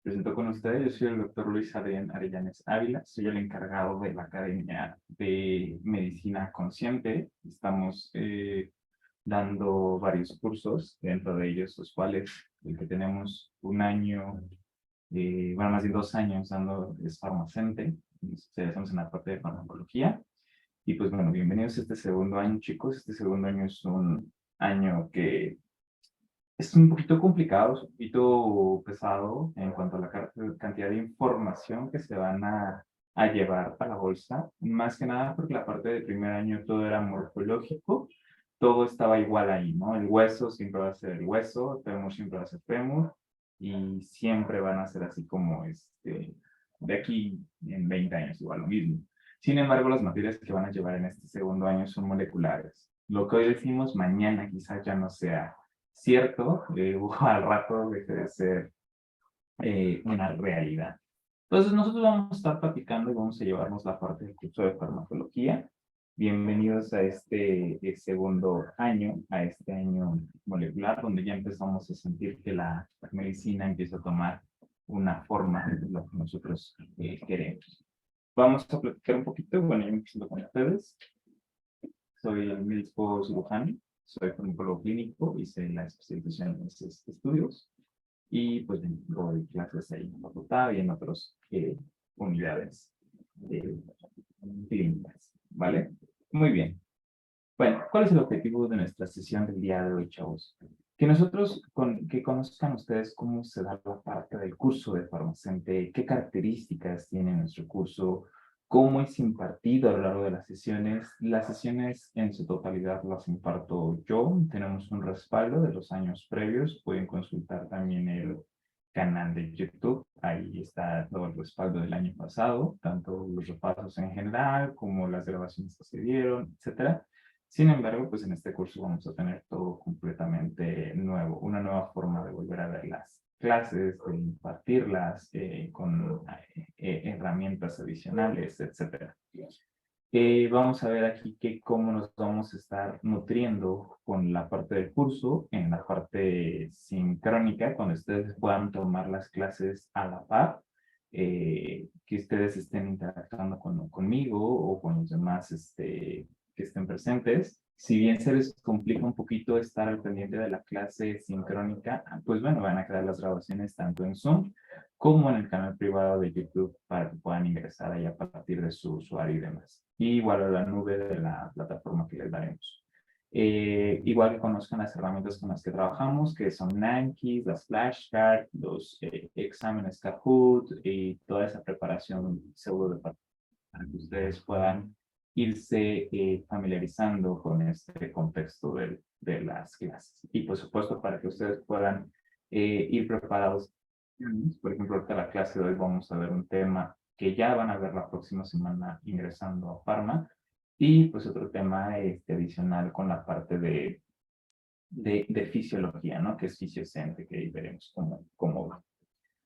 Presento con ustedes, yo soy el doctor Luis Adrián Arellanes Ávila, soy el encargado de la Academia de Medicina Consciente. Estamos dando varios cursos, dentro de ellos los cuales el que tenemos un año, bueno, más de 2 años dando es Farmacente, estamos en la parte de farmacología. Y pues bueno, bienvenidos a este segundo año, chicos. Este segundo año es un año que es un poquito complicado, es un poquito pesado en cuanto a la cantidad de información que se van a llevar a la bolsa, más que nada porque la parte del primer año todo era morfológico, todo estaba igual ahí, ¿no? El hueso siempre va a ser el hueso, el fémur siempre va a ser fémur, y siempre van a ser así como de aquí en 20 años, igual lo mismo. Sin embargo, las materias que van a llevar en este segundo año son moleculares. Lo que hoy decimos mañana quizás ya no sea cierto, o al rato deje de ser una realidad. Entonces, nosotros vamos a estar platicando y vamos a llevarnos la parte del curso de farmacología. Bienvenidos a este segundo año, a este año molecular, donde ya empezamos a sentir que la medicina empieza a tomar una forma de lo que nosotros queremos. Vamos a platicar un poquito, bueno, yo me presento con ustedes. Soy el médico cirujano, soy farmacólogo clínico, hice la especialización en estos estudios y pues doy clases ahí en la facultad y en otras unidades de clínicas, ¿vale? Muy bien. Bueno, ¿cuál es el objetivo de nuestra sesión del día de hoy, chavos? Que nosotros, que conozcan ustedes cómo se da la parte del curso de farmacéutica, qué características tiene nuestro curso, cómo es impartido a lo largo de las sesiones. Las sesiones en su totalidad las imparto yo. Tenemos un respaldo de los años previos. Pueden consultar también el canal de YouTube. Ahí está todo el respaldo del año pasado, tanto los repasos en general como las grabaciones que se dieron, etcétera. Sin embargo, pues en este curso vamos a tener todo completamente nuevo, una nueva forma de volver a ver las clases, de impartirlas con herramientas adicionales, etcétera. Vamos a ver aquí cómo nos vamos a estar nutriendo con la parte del curso, en la parte sincrónica, cuando ustedes puedan tomar las clases a la par, que ustedes estén interactuando conmigo o con los demás que estén presentes. Si bien se les complica un poquito estar al pendiente de la clase sincrónica, pues bueno, van a quedar las grabaciones tanto en Zoom como en el canal privado de YouTube para que puedan ingresar ahí a partir de su usuario y demás. Y igual a la nube de la plataforma que les daremos. Igual que conozcan las herramientas con las que trabajamos, que son Nankis, las flashcards, los exámenes Kahoot y toda esa preparación seguro para que ustedes puedan irse familiarizando con este contexto de las clases. Y por supuesto, para que ustedes puedan ir preparados. Por ejemplo, ahorita la clase de hoy vamos a ver un tema que ya van a ver la próxima semana ingresando a Pharma. Y pues otro tema adicional con la parte de fisiología, ¿no? Que es fisiocente, que ahí veremos cómo va.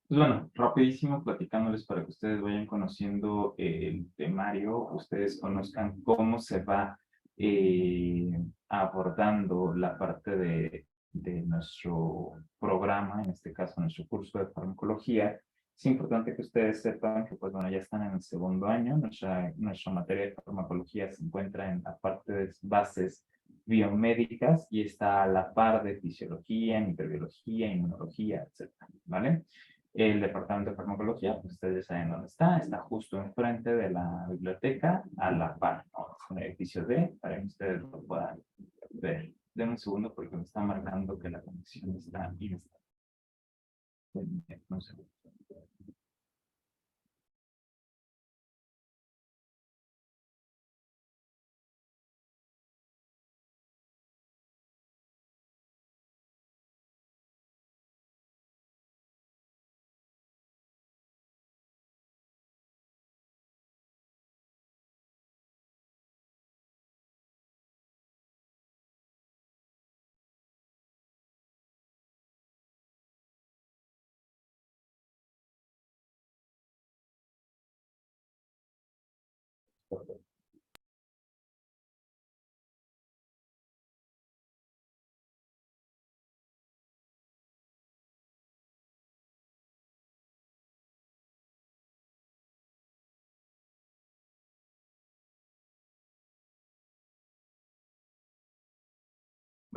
Pues bueno, rapidísimo platicándoles para que ustedes vayan conociendo el temario, ustedes conozcan cómo se va eh, abordando la parte de nuestro programa, en este caso nuestro curso de farmacología. Es importante que ustedes sepan que, pues bueno, ya están en el segundo año. Nuestra materia de farmacología se encuentra en la parte de bases biomédicas y está a la par de fisiología, microbiología, inmunología, etcétera, ¿vale? El departamento de farmacología, pues ustedes saben dónde está, está justo enfrente de la biblioteca, a la par, ¿no? Es un edificio D, para que ustedes lo puedan ver. Denme un segundo porque me está marcando que la conexión está inestable. Un segundo.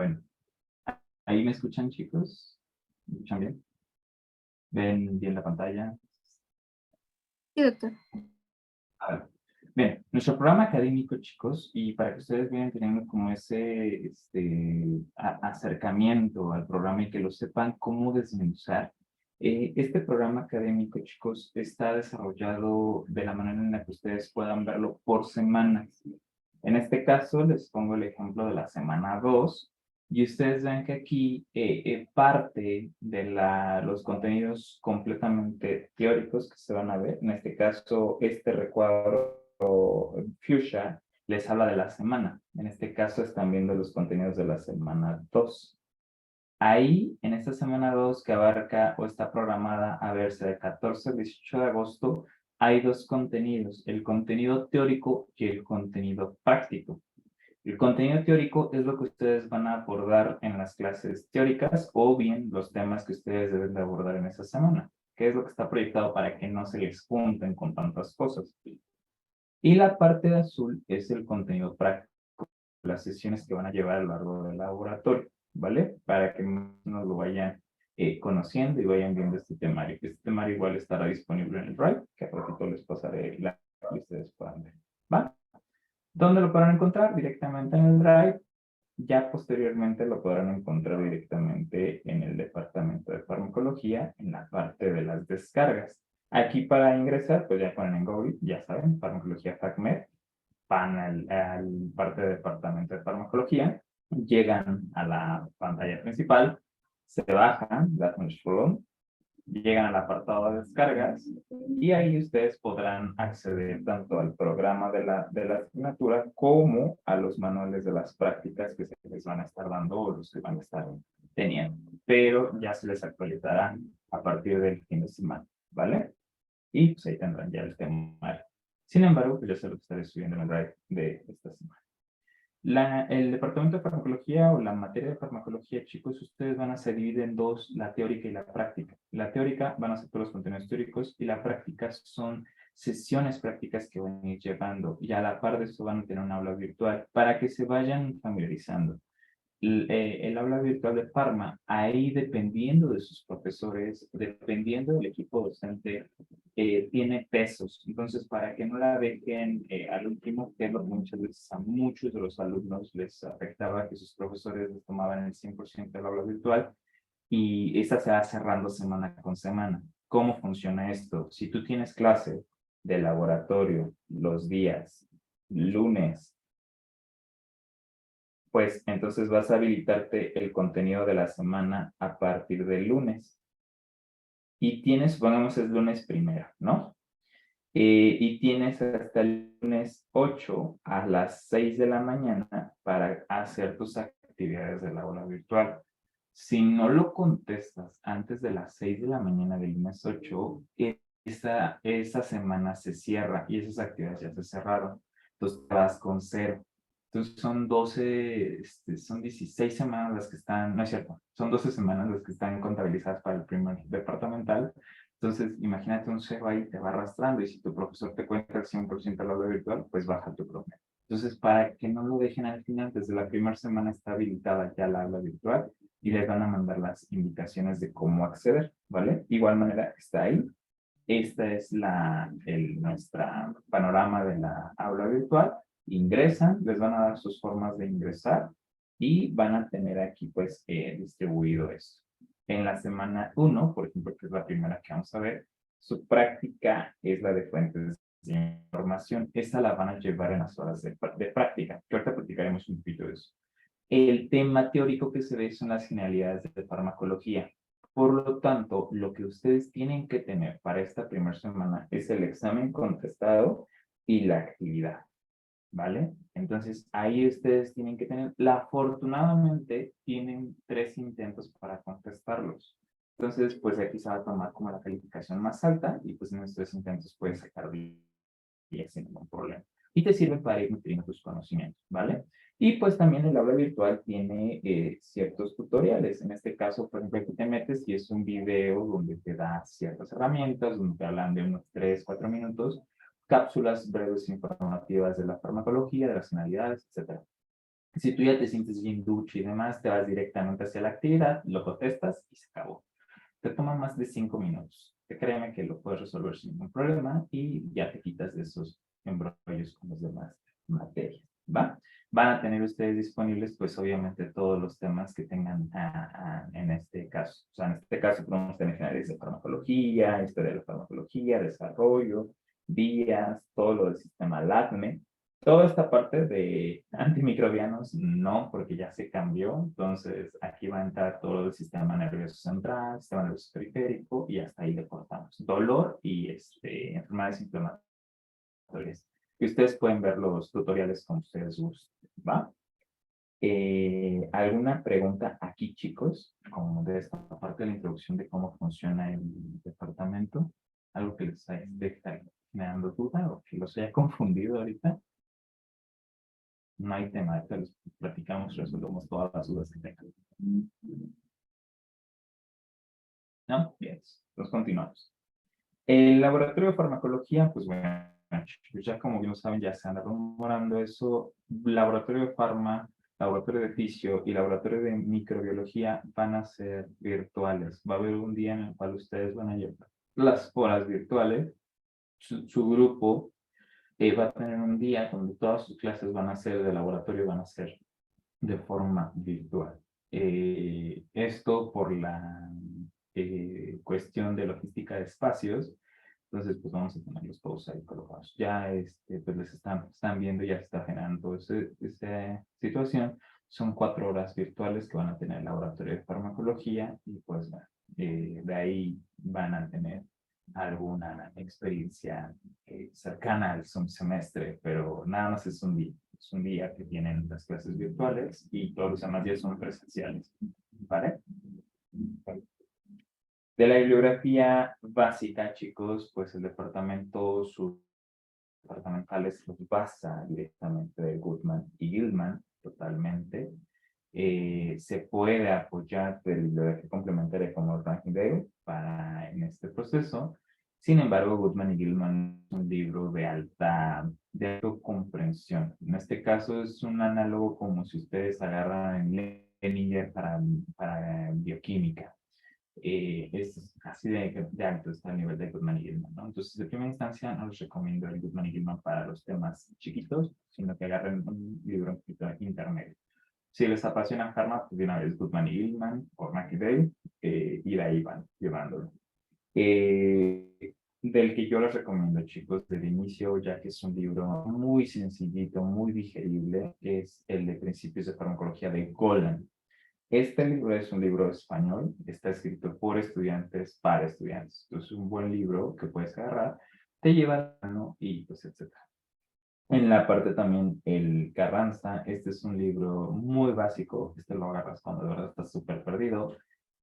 Bueno, ¿ahí me escuchan, chicos? ¿Me escuchan bien? ¿Ven bien la pantalla? Sí, doctor. A ver. Bien, nuestro programa académico, chicos, y para que ustedes vayan teniendo como ese acercamiento al programa y que lo sepan cómo desmenuzar, este programa académico, chicos, está desarrollado de la manera en la que ustedes puedan verlo por semanas. En este caso, les pongo el ejemplo de la semana 2 y ustedes ven que aquí parte de los contenidos completamente teóricos que se van a ver, en este caso, este recuadro Fuchsia les habla de la semana. En este caso están viendo los contenidos de la semana 2. Ahí, en esta semana 2 que abarca o está programada a verse de 14 al 18 de agosto, hay dos contenidos, el contenido teórico y el contenido práctico. El contenido teórico es lo que ustedes van a abordar en las clases teóricas o bien los temas que ustedes deben de abordar en esa semana, que es lo que está proyectado para que no se les junten con tantas cosas. Y la parte de azul es el contenido práctico, las sesiones que van a llevar a lo largo del laboratorio, ¿vale? Para que nos lo vayan conociendo y vayan viendo este temario. Este temario igual estará disponible en el Drive, que a ratito les pasaré la que ustedes puedan ver, ¿va? ¿Dónde lo podrán encontrar? Directamente en el Drive. Ya posteriormente lo podrán encontrar directamente en el departamento de farmacología, en la parte de las descargas. Aquí para ingresar, pues ya ponen en Google, ya saben, farmacología FACMed, van al parte del departamento de farmacología, llegan a la pantalla principal, se bajan, dan un scroll, llegan al apartado de descargas y ahí ustedes podrán acceder tanto al programa de la asignatura como a los manuales de las prácticas que se les van a estar dando o los que van a estar teniendo. Pero ya se les actualizarán a partir del fin de semana, ¿vale? Y pues ahí tendrán ya el tema. Sin embargo, pues yo se lo estaré subiendo en el drive de esta semana. El departamento de farmacología o la materia de farmacología, chicos, ustedes van a se divide en dos, la teórica y la práctica. La teórica van a ser todos los contenidos teóricos y la práctica son sesiones prácticas que van a ir llevando y a la par de eso van a tener un aula virtual para que se vayan familiarizando. El aula virtual de Parma, ahí dependiendo de sus profesores, dependiendo del equipo docente, tiene pesos. Entonces, para que no la dejen al último, que muchas veces a muchos de los alumnos les afectaba que sus profesores les tomaban el 100% del aula virtual y esta se va cerrando semana con semana. ¿Cómo funciona esto? Si tú tienes clase de laboratorio los días lunes, pues entonces vas a habilitarte el contenido de la semana a partir del lunes. Y tienes, supongamos es lunes primero, ¿no? Y tienes hasta el lunes 8 a las 6 de la mañana para hacer tus actividades de la aula virtual. Si no lo contestas antes de las 6 de la mañana del lunes 8, esa semana se cierra y esas actividades ya se cerraron. Entonces vas con cero. Entonces son 12, son 16 semanas las que están, no es cierto, son 12 semanas las que están contabilizadas para el primer departamental. Entonces, imagínate un cero ahí, te va arrastrando y si tu profesor te cuenta el 100% al aula virtual, pues baja tu promedio. Entonces, para que no lo dejen al final, desde la primera semana está habilitada ya la aula virtual y les van a mandar las indicaciones de cómo acceder, ¿vale? De igual manera, está ahí. Esta es nuestra panorama de la aula virtual. Ingresan, les van a dar sus formas de ingresar y van a tener aquí pues distribuido esto. En la semana 1, por ejemplo, que es la primera que vamos a ver, su práctica es la de fuentes de información. Esta la van a llevar en las horas de práctica, que ahorita platicaremos un poquito de eso. El tema teórico que se ve son las generalidades de farmacología. Por lo tanto, lo que ustedes tienen que tener para esta primera semana es el examen contestado y la actividad, ¿vale? Entonces, ahí ustedes tienen que tener, afortunadamente, tienen 3 intentos para contestarlos. Entonces, pues aquí se va a tomar como la calificación más alta y pues en estos 3 intentos puedes sacar 10 sin ningún problema. Y te sirve para ir nutriendo tus conocimientos, ¿vale? Y pues también el aula virtual tiene ciertos tutoriales. En este caso, por ejemplo, aquí te metes y es un video donde te da ciertas herramientas, donde te hablan de unos 3, 4 minutos, cápsulas breves informativas de la farmacología, de las finalidades, etc. Si tú ya te sientes bien ducho y demás, te vas directamente hacia la actividad, lo contestas y se acabó. Te toma más de 5 minutos. Créeme que lo puedes resolver sin ningún problema y ya te quitas de esos embrollos con las demás materias, ¿va? Van a tener ustedes disponibles, pues obviamente todos los temas que tengan en este caso. O sea, en este caso podemos tener generales de farmacología, historia de la farmacología, desarrollo, vías, todo lo del sistema LACME. Toda esta parte de antimicrobianos, no, porque ya se cambió. Entonces, aquí va a entrar todo el sistema nervioso central, sistema nervioso periférico, y hasta ahí le cortamos. Dolor y enfermedades inflamatorias. Y ustedes pueden ver los tutoriales como ustedes gusten, ¿va? ¿Alguna pregunta aquí, chicos? Como de esta parte de la introducción de cómo funciona el departamento. ¿Algo que les esté generando duda o que los haya confundido ahorita? No hay tema, ahorita los platicamos, resolvemos todas las dudas que tengan. ¿No? Bien, entonces continuamos. El laboratorio de farmacología, pues bueno, ya como bien saben, ya se anda rumorando eso. Laboratorio de farma, laboratorio de fisio y laboratorio de microbiología van a ser virtuales. Va a haber un día en el cual ustedes van a llevar las horas virtuales. Su grupo va a tener un día donde todas sus clases van a ser de laboratorio, van a ser de forma virtual. Esto por la cuestión de logística de espacios. Entonces, pues vamos a tenerlos todos ahí colocados. Ya pues les están viendo, ya se está generando esa situación. Son 4 horas virtuales que van a tener el laboratorio de farmacología y pues de ahí van a tener alguna experiencia cercana al semestre, pero nada más es un día. Es un día que tienen las clases virtuales y todos los demás días son presenciales. ¿Vale? De la bibliografía básica, chicos, pues el departamento, sus departamentales los basa directamente de Goodman y Gilman, totalmente. Se puede apoyar de bibliografía complementaria como Ranking Day para en este proceso. Sin embargo, Goodman y Gilman es un libro de alta comprensión. En este caso es un análogo como si ustedes agarran en Leninger para bioquímica. Es así de alto está el nivel de Goodman y Gilman, ¿no? Entonces, de primera instancia, no les recomiendo el Goodman y Gilman para los temas chiquitos, sino que agarren un libro un poquito intermedio. Si les apasiona Pharma, pues de una vez Goodman y Gilman o McDale, y de ahí van llevándolo. Del que yo les recomiendo, chicos, del inicio, ya que es un libro muy sencillito, muy digerible, es el de Principios de Farmacología de Golan. Este libro es un libro español, está escrito por estudiantes para estudiantes. Entonces, es un buen libro que puedes agarrar, te lleva a la mano y pues, etc. En la parte también, el Carranza, este es un libro muy básico, este lo agarras cuando de verdad estás súper perdido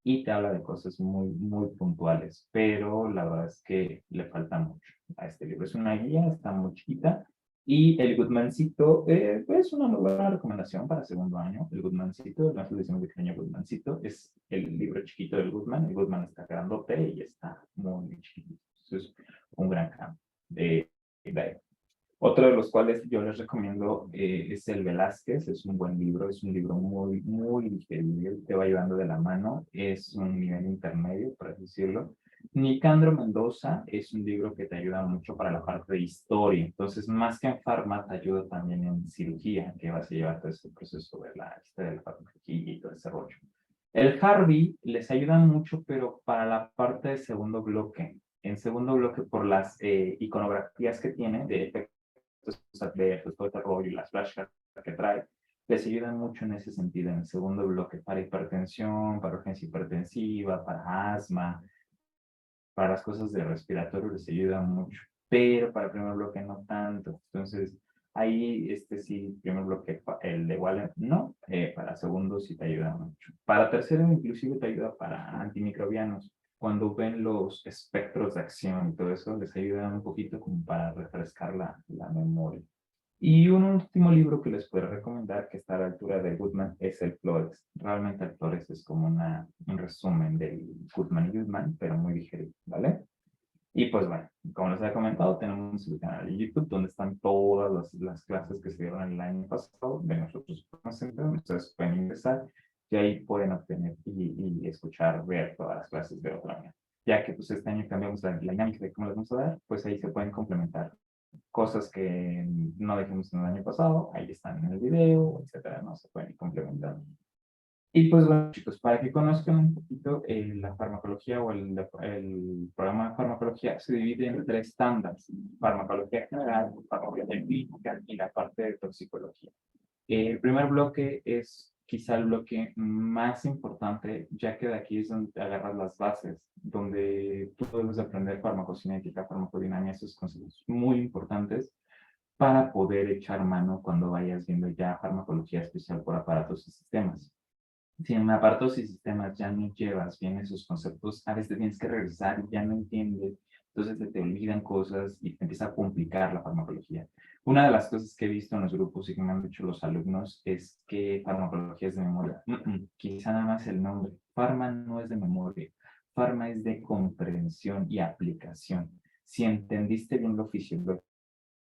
y te habla de cosas muy, muy puntuales, pero la verdad es que le falta mucho a este libro. Es una guía, está muy chiquita, y el Goodmancito es una muy buena recomendación para segundo año. El Goodmancito, no estoy diciendo pequeño Goodmancito, es el libro chiquito del Goodman. El Goodman está grandote y está muy chiquito. Entonces, un gran cambio de ahí. Otro de los cuales yo les recomiendo es el Velázquez, es un buen libro, es un libro muy, muy digerible, te va llevando de la mano, es un nivel intermedio, por así decirlo. Nicandro Mendoza es un libro que te ayuda mucho para la parte de historia, entonces más que en farma te ayuda también en cirugía, que vas a llevar todo este proceso de la historia de la farmacología y todo ese rollo. El Harvey les ayuda mucho, pero para la parte de segundo bloque. En segundo bloque, por las iconografías que tiene de efectos adversos, todo este rollo y las flashcards que trae, les ayudan mucho en ese sentido, en el segundo bloque, para hipertensión, para urgencia hipertensiva, para asma, para las cosas de respiratorio les ayuda mucho, pero para el primer bloque no tanto. Entonces, ahí, sí, primer bloque, el de Wallen, no, para segundo sí te ayuda mucho. Para tercero, inclusive te ayuda para antimicrobianos. Cuando ven los espectros de acción y todo eso, les ayuda un poquito como para refrescar la memoria. Y un último libro que les puedo recomendar, que está a la altura de Goodman, es el Flores. Realmente el Flores es como un resumen del Goodman y Goodman, pero muy digerido, ¿vale? Y pues bueno, como les había comentado, tenemos el canal de YouTube donde están todas las clases que se dieron el año pasado de nosotros. Ustedes pueden ingresar y ahí pueden obtener y escuchar, ver todas las clases de otra manera. Ya que pues este año cambiamos la dinámica de cómo les vamos a dar, pues ahí se pueden complementar cosas que no dejamos en el año pasado, ahí están en el video, etcétera, no se pueden complementar. Y pues bueno, chicos, para que conozcan un poquito la farmacología o el programa de farmacología se divide en tres estándares: farmacología general, farmacología clínica y la parte de toxicología. El primer bloque es quizá el bloque más importante, ya que de aquí es donde te agarras las bases, donde tú debes aprender farmacocinética, farmacodinámica, esos conceptos muy importantes para poder echar mano cuando vayas viendo ya farmacología especial por aparatos y sistemas. Si en aparatos y sistemas ya no llevas bien esos conceptos, a veces tienes que regresar y ya no entiendes, entonces te olvidan cosas y te empieza a complicar la farmacología. Una de las cosas que he visto en los grupos y que me han dicho los alumnos es que farmacología es de memoria. Quizá nada más el nombre. Farma no es de memoria. Farma es de comprensión y aplicación. Si entendiste bien lo fisiológico,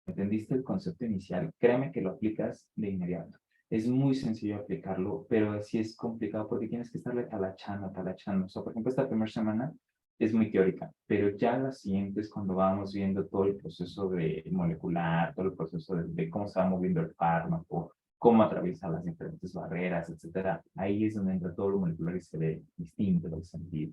entendiste el concepto inicial, créeme que lo aplicas de inmediato. Es muy sencillo aplicarlo, pero sí es complicado porque tienes que estarle talachando, talachando. O sea, por ejemplo, esta primera semana es muy teórica, pero ya la siguiente es cuando vamos viendo todo el proceso de molecular, todo el proceso de cómo se va moviendo el fármaco, cómo atraviesa las diferentes barreras, etcétera. Ahí es donde entra todo lo molecular y se ve distinto el sentido.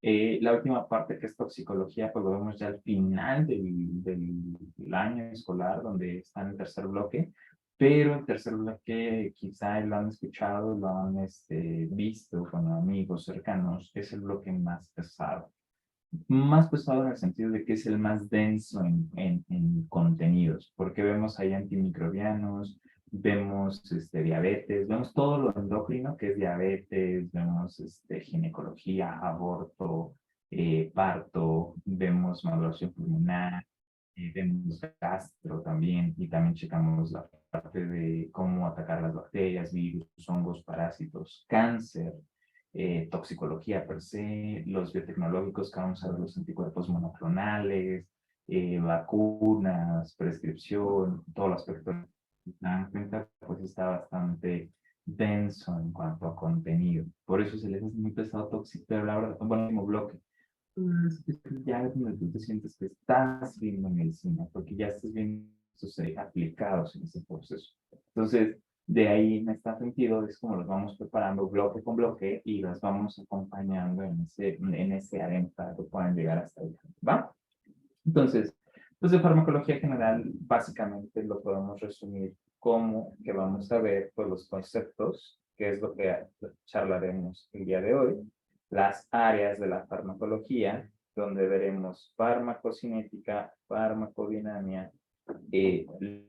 La última parte, que es toxicología, pues lo vemos ya al final del año escolar, donde está en el tercer bloque, pero el tercer bloque quizá lo han escuchado, lo han visto con amigos cercanos, es el bloque más pesado. Más pesado en el sentido de que es el más denso en contenidos, porque vemos ahí antimicrobianos, vemos diabetes, vemos todo lo endocrino que es diabetes, vemos ginecología, aborto, parto, vemos maduración pulmonar, vemos gastro también, y también checamos la parte de cómo atacar las bacterias, virus, hongos, parásitos, cáncer, toxicología per se, los biotecnológicos, que vamos a ver los anticuerpos monoclonales, vacunas, prescripción, todo el aspecto de la cuenta, pues está bastante denso en cuanto a contenido. Por eso se les hace muy pesado tóxico, pero la verdad, un último bloque. Ya es donde tú te sientes que estás viendo medicina, porque ya estás viendo estos aplicados en ese proceso. Entonces, de ahí en este sentido es como los vamos preparando bloque con bloque y los vamos acompañando en ese arena para que puedan llegar hasta allá. ¿Va? Entonces, pues de farmacología general, básicamente lo podemos resumir como que vamos a ver pues, los conceptos, que es lo que charlaremos el día de hoy, las áreas de la farmacología, donde veremos farmacocinética, farmacodinamia,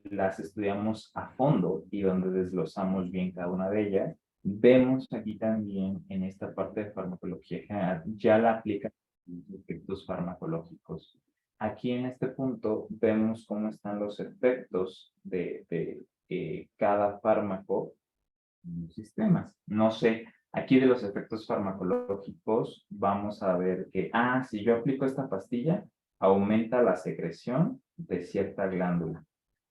las estudiamos a fondo y donde desglosamos bien cada una de ellas. Vemos aquí también en esta parte de farmacología general, ya la aplican los efectos farmacológicos. Aquí en este punto vemos cómo están los efectos de cada fármaco en los sistemas. No sé, aquí de los efectos farmacológicos vamos a ver que, si yo aplico esta pastilla, aumenta la secreción de cierta glándula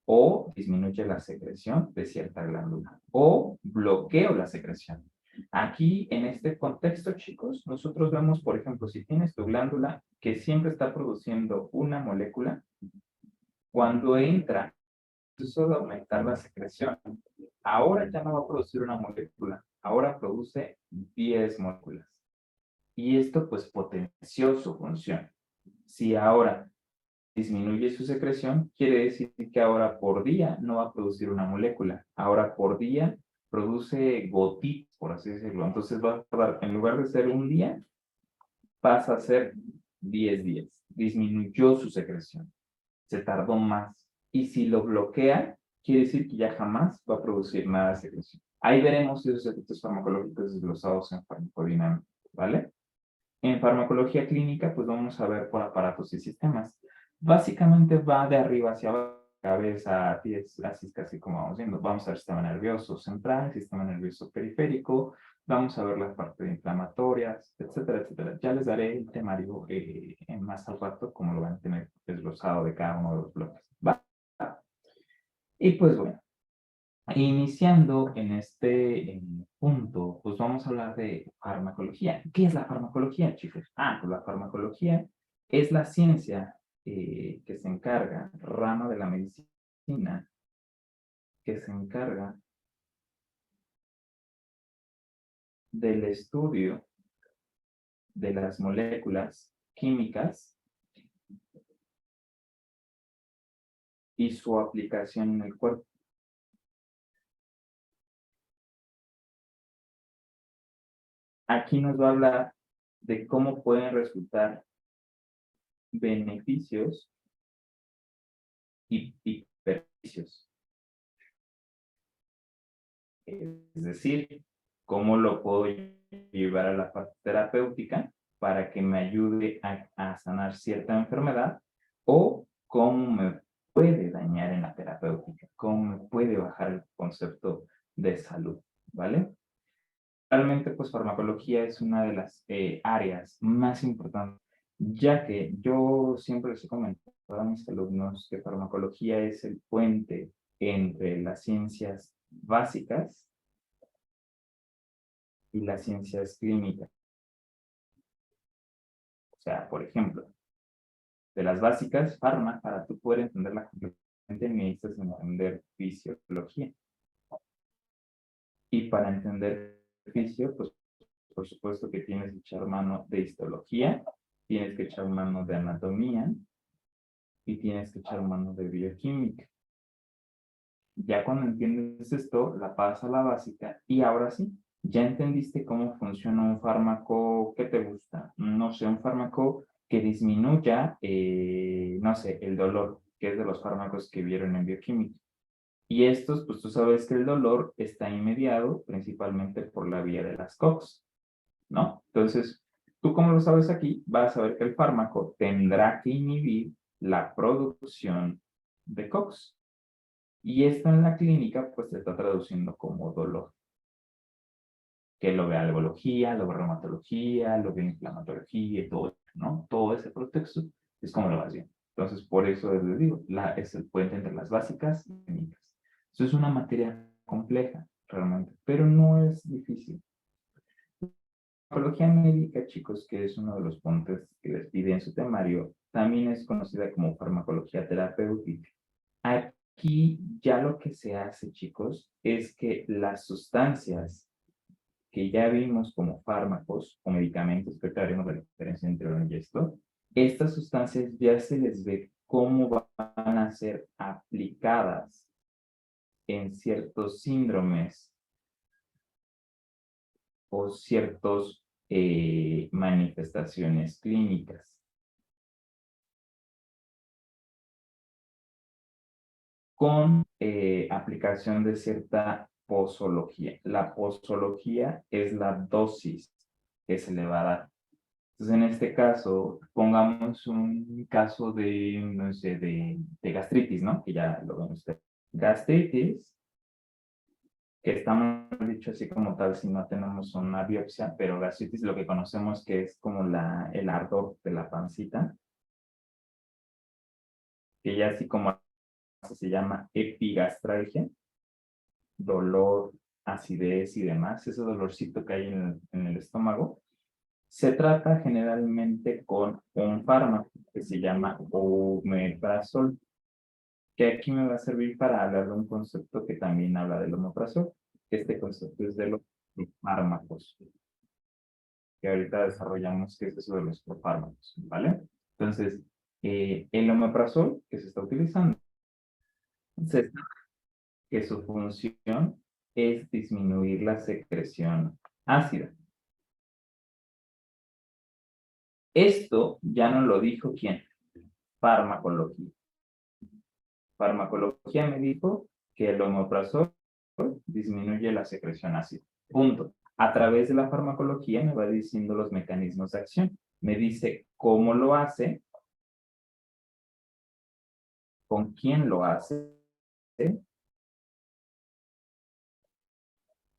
o disminuye la secreción de cierta glándula o bloqueo la secreción. Aquí, en este contexto, chicos, nosotros vemos, por ejemplo, si tienes tu glándula que siempre está produciendo una molécula, cuando entra el proceso de aumentar la secreción, ahora ya no va a producir una molécula, ahora produce 10 moléculas. Y esto pues potenció su función. Si ahora disminuye su secreción, quiere decir que ahora por día no va a producir una molécula, ahora por día produce gotitas, por así decirlo. Entonces va a tardar, en lugar de ser un día, pasa a ser 10 días. Disminuyó su secreción, se tardó más. Y si lo bloquea, quiere decir que ya jamás va a producir nada de secreción. Ahí veremos esos efectos farmacológicos desglosados en farmacodinámica, ¿vale? En farmacología clínica, pues vamos a ver por aparatos y sistemas. Básicamente va de arriba hacia abajo, cabeza, pies, así casi como vamos viendo. Vamos a ver sistema nervioso central, sistema nervioso periférico, Vamos a ver la parte de inflamatorias, etcétera, etcétera. Ya les daré el temario en más al rato, como lo van a tener desglosado de cada uno de los bloques. ¿Va? Y pues bueno, iniciando en este punto, pues vamos a hablar de farmacología. ¿Qué es la farmacología, chicos? Pues la farmacología es la ciencia que se encarga, rama de la medicina, que se encarga del estudio de las moléculas químicas y su aplicación en el cuerpo. Aquí nos va a hablar de cómo pueden resultar beneficios y perjuicios. Es decir, cómo lo puedo llevar a la parte terapéutica para que me ayude a sanar cierta enfermedad, o cómo me puede dañar en la terapéutica, cómo me puede bajar el concepto de salud, ¿vale? Realmente, pues farmacología es una de las áreas más importantes, ya que yo siempre les he comentado a mis alumnos que farmacología es el puente entre las ciencias básicas y las ciencias clínicas. O sea, por ejemplo, de las básicas, para tú poder entenderla completamente necesitas entender fisiología. Y para entender fisio, pues por supuesto que tienes que echar mano de histología, tienes que echar mano de anatomía y tienes que echar mano de bioquímica. Ya cuando entiendes esto, la pasas a la básica y ahora sí, ya entendiste cómo funciona un fármaco que te gusta. No sé, un fármaco que disminuya, no sé, el dolor, que es de los fármacos que vieron en bioquímica. Y estos, pues tú sabes que el dolor está inmediado principalmente por la vía de las COX, ¿no? Entonces, tú como lo sabes aquí, vas a ver que el fármaco tendrá que inhibir la producción de COX. Y esto en la clínica, pues se está traduciendo como dolor. Que lo ve algología, lo ve reumatología, lo ve inflamatología y todo, ¿no? Todo ese contexto es como lo vas viendo. Entonces, por eso les digo, es el puente entre las básicas y las clínicas. Eso es una materia compleja, realmente, pero no es difícil. Farmacología médica, chicos, que es uno de los puntos que les pide en su temario, también es conocida como farmacología terapéutica. Aquí ya lo que se hace, chicos, es que las sustancias que ya vimos como fármacos o medicamentos, que haremos la diferencia entre uno y esto, estas sustancias ya se les ve cómo van a ser aplicadas en ciertos síndromes o ciertas manifestaciones clínicas. Con aplicación de cierta posología. La posología es la dosis que se le va a dar. Entonces, en este caso, pongamos un caso de, no sé, de gastritis, ¿no? Que ya lo ven ustedes. Gastritis, que está mal dicho así como tal si no tenemos una biopsia, pero gastritis lo que conocemos que es como el ardor de la pancita, que ya así como se llama epigastralgia, dolor, acidez y demás, ese dolorcito que hay en el estómago, se trata generalmente con un fármaco que se llama omeprazol, que aquí me va a servir para hablar de un concepto que también habla del omeprazol. Este concepto es de los fármacos, que ahorita desarrollamos que es eso de los fármacos, ¿vale? Entonces, el omeprazol que se está utilizando, que su función es disminuir la secreción ácida. Esto ya no lo dijo quién, farmacología. Farmacología me dijo que el omeprazol disminuye la secreción ácida. Punto. A través de la farmacología me va diciendo los mecanismos de acción. Me dice cómo lo hace, con quién lo hace,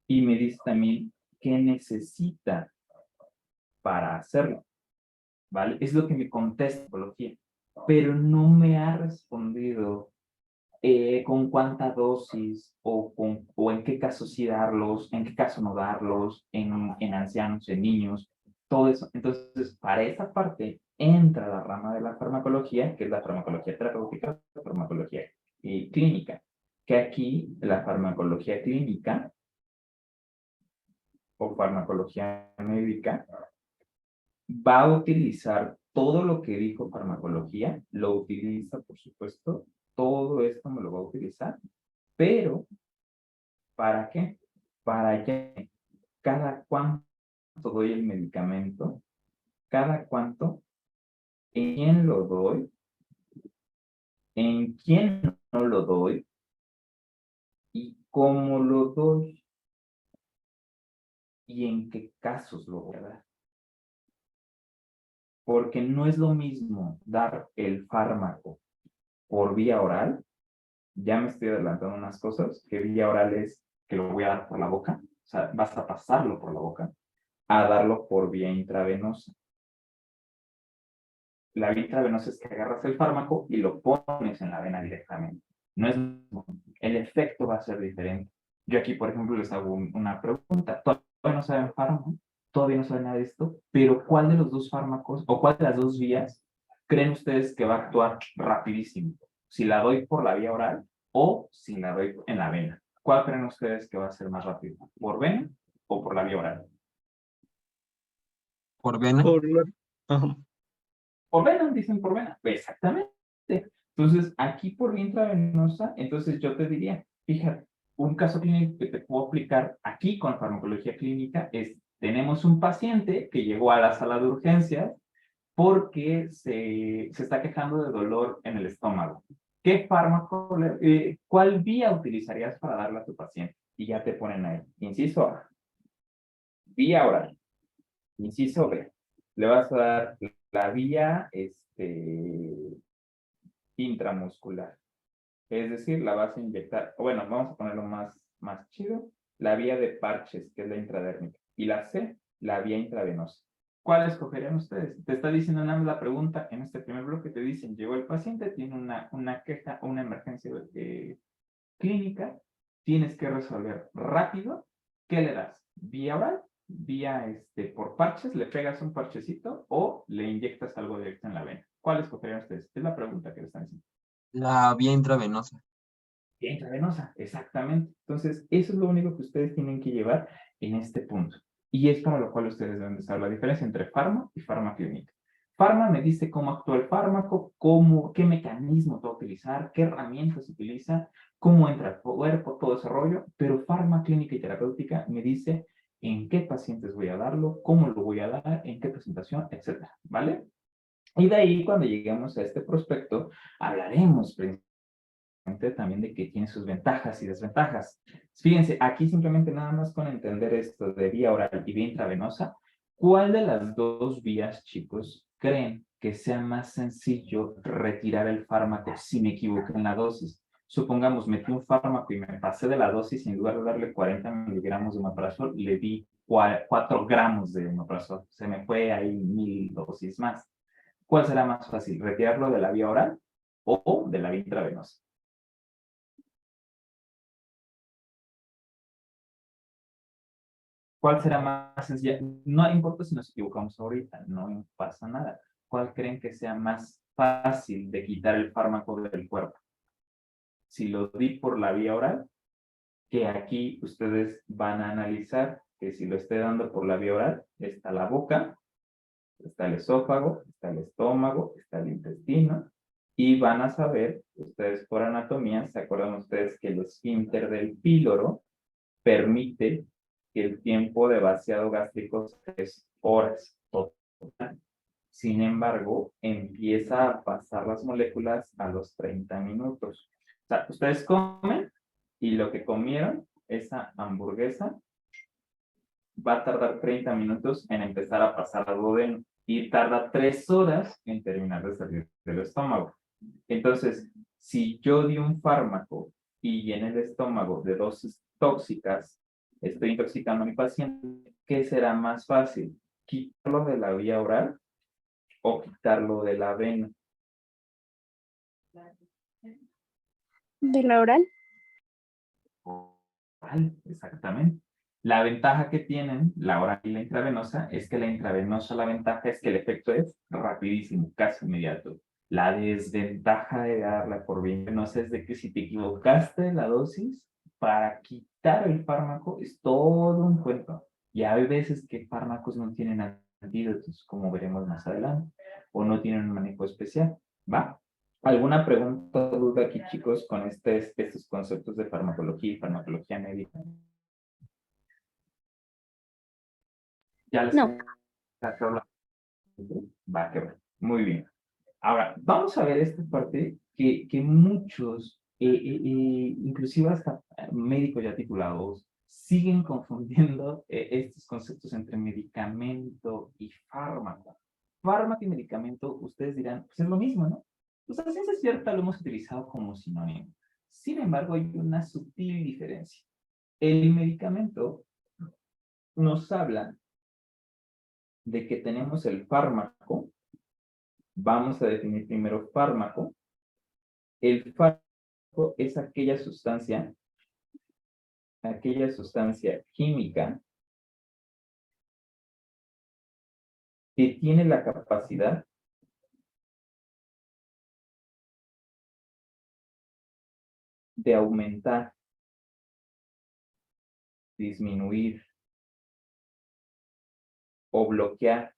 y me dice también qué necesita para hacerlo, ¿vale? Es lo que me contesta psicología, pero no me ha respondido con cuánta dosis o en qué caso sí darlos, en qué caso no darlos, en ancianos, en niños, todo eso. Entonces, para esa parte entra la rama de la farmacología, que es la farmacología terapéutica, la farmacología clínica, que aquí la farmacología clínica o farmacología médica va a utilizar todo lo que dijo farmacología, lo utiliza, por supuesto, todo esto me lo va a utilizar, pero ¿para qué? Para que cada cuánto doy el medicamento, cada cuánto, en quién lo doy, en quién no lo doy y cómo lo doy y en qué casos lo voy a dar. Porque no es lo mismo dar el fármaco por vía oral, ya me estoy adelantando unas cosas, que vía oral es que lo voy a dar por la boca, o sea, vas a pasarlo por la boca, a darlo por vía intravenosa. La vía intravenosa es que agarras el fármaco y lo pones en la vena directamente. No es el efecto va a ser diferente. Yo aquí, por ejemplo, les hago una pregunta. Todavía no saben fármaco, todavía no saben nada de esto, pero ¿cuál de los dos fármacos o cuál de las dos vías creen ustedes que va a actuar rapidísimo? Si la doy por la vía oral o si la doy en la vena. ¿Cuál creen ustedes que va a ser más rápido? ¿Por vena o por la vía oral? Por vena. Ajá. Por vena, dicen por vena. Exactamente. Entonces, aquí por vía intravenosa, entonces yo te diría, fíjate, un caso clínico que te puedo aplicar aquí con farmacología clínica es, tenemos un paciente que llegó a la sala de urgencias porque se está quejando de dolor en el estómago. ¿Qué fármaco, cuál vía utilizarías para darle a tu paciente? Y ya te ponen ahí. Inciso A, vía oral. Inciso B, le vas a dar la vía intramuscular. Es decir, la vas a inyectar, bueno, vamos a ponerlo más chido, la vía de parches, que es la intradérmica, y la C, la vía intravenosa. ¿Cuál escogerían ustedes? Te está diciendo nada más la pregunta en este primer bloque, te dicen, llegó el paciente, tiene una queja, una emergencia clínica, tienes que resolver rápido, ¿qué le das? ¿Vía oral? ¿Vía por parches? ¿Le pegas un parchecito o le inyectas algo directo en la vena? ¿Cuál escogerían ustedes? Es la pregunta que le están haciendo. La vía intravenosa. Vía intravenosa, exactamente. Entonces, eso es lo único que ustedes tienen que llevar en este punto. Y es para lo cual ustedes deben de saber la diferencia entre farma y farmaclínica. Farma me dice cómo actúa el fármaco, qué mecanismo va a utilizar, qué herramientas utiliza, cómo entra al cuerpo, todo ese rollo, pero farmaclínica y terapéutica me dice en qué pacientes voy a darlo, cómo lo voy a dar, en qué presentación, etcétera, ¿vale? Y de ahí, cuando lleguemos a este prospecto, hablaremos también de que tiene sus ventajas y desventajas. Fíjense, aquí simplemente nada más con entender esto de vía oral y vía intravenosa, ¿cuál de las dos vías, chicos, creen que sea más sencillo retirar el fármaco si me equivoqué en la dosis? Supongamos, metí un fármaco y me pasé de la dosis, y en lugar de darle 40 miligramos de omeprazol, le di 4 gramos de omeprazol. Se me fue ahí 1000 dosis más. ¿Cuál será más fácil, retirarlo de la vía oral o de la vía intravenosa? ¿Cuál será más sencilla? No importa si nos equivocamos ahorita, no pasa nada. ¿Cuál creen que sea más fácil de quitar el fármaco del cuerpo? Si lo di por la vía oral, que aquí ustedes van a analizar que si lo estoy dando por la vía oral, está la boca, está el esófago, está el estómago, está el intestino, y van a saber, ustedes por anatomía, ¿se acuerdan ustedes que el esfínter del píloro permite que el tiempo de vaciado gástrico sea 3 horas total? Sin embargo, empieza a pasar las moléculas a los 30 minutos. O sea, ustedes comen y lo que comieron, esa hamburguesa, va a tardar 30 minutos en empezar a pasar al duodeno y tarda 3 horas en terminar de salir del estómago. Entonces, si yo di un fármaco y llené el estómago de dosis tóxicas, estoy intoxicando a mi paciente, ¿qué será más fácil? ¿Quitarlo de la vía oral o quitarlo de la vena? ¿De la oral? Oral, exactamente. La ventaja que tienen la oral y la intravenosa es que la intravenosa, la ventaja es que el efecto es rapidísimo, casi inmediato. La desventaja de darla por vía venosa es de que si te equivocaste de la dosis, para quitar el fármaco es todo un cuento. Y hay veces que fármacos no tienen antídotos, como veremos más adelante, o no tienen un manejo especial. ¿Va? ¿Alguna pregunta o duda aquí, chicos, con estos conceptos de farmacología y farmacología médica? Ya les No. Va, que va. Muy bien. Ahora, vamos a ver esta parte que muchos, inclusive hasta médicos ya titulados, siguen confundiendo estos conceptos entre medicamento y fármaco. Fármaco y medicamento, ustedes dirán, pues es lo mismo, ¿no? Pues a ciencia cierta lo hemos utilizado como sinónimo. Sin embargo, hay una sutil diferencia. El medicamento nos habla de que tenemos el fármaco. Vamos a definir primero fármaco. El fármaco es aquella sustancia química que tiene la capacidad de aumentar, disminuir o bloquear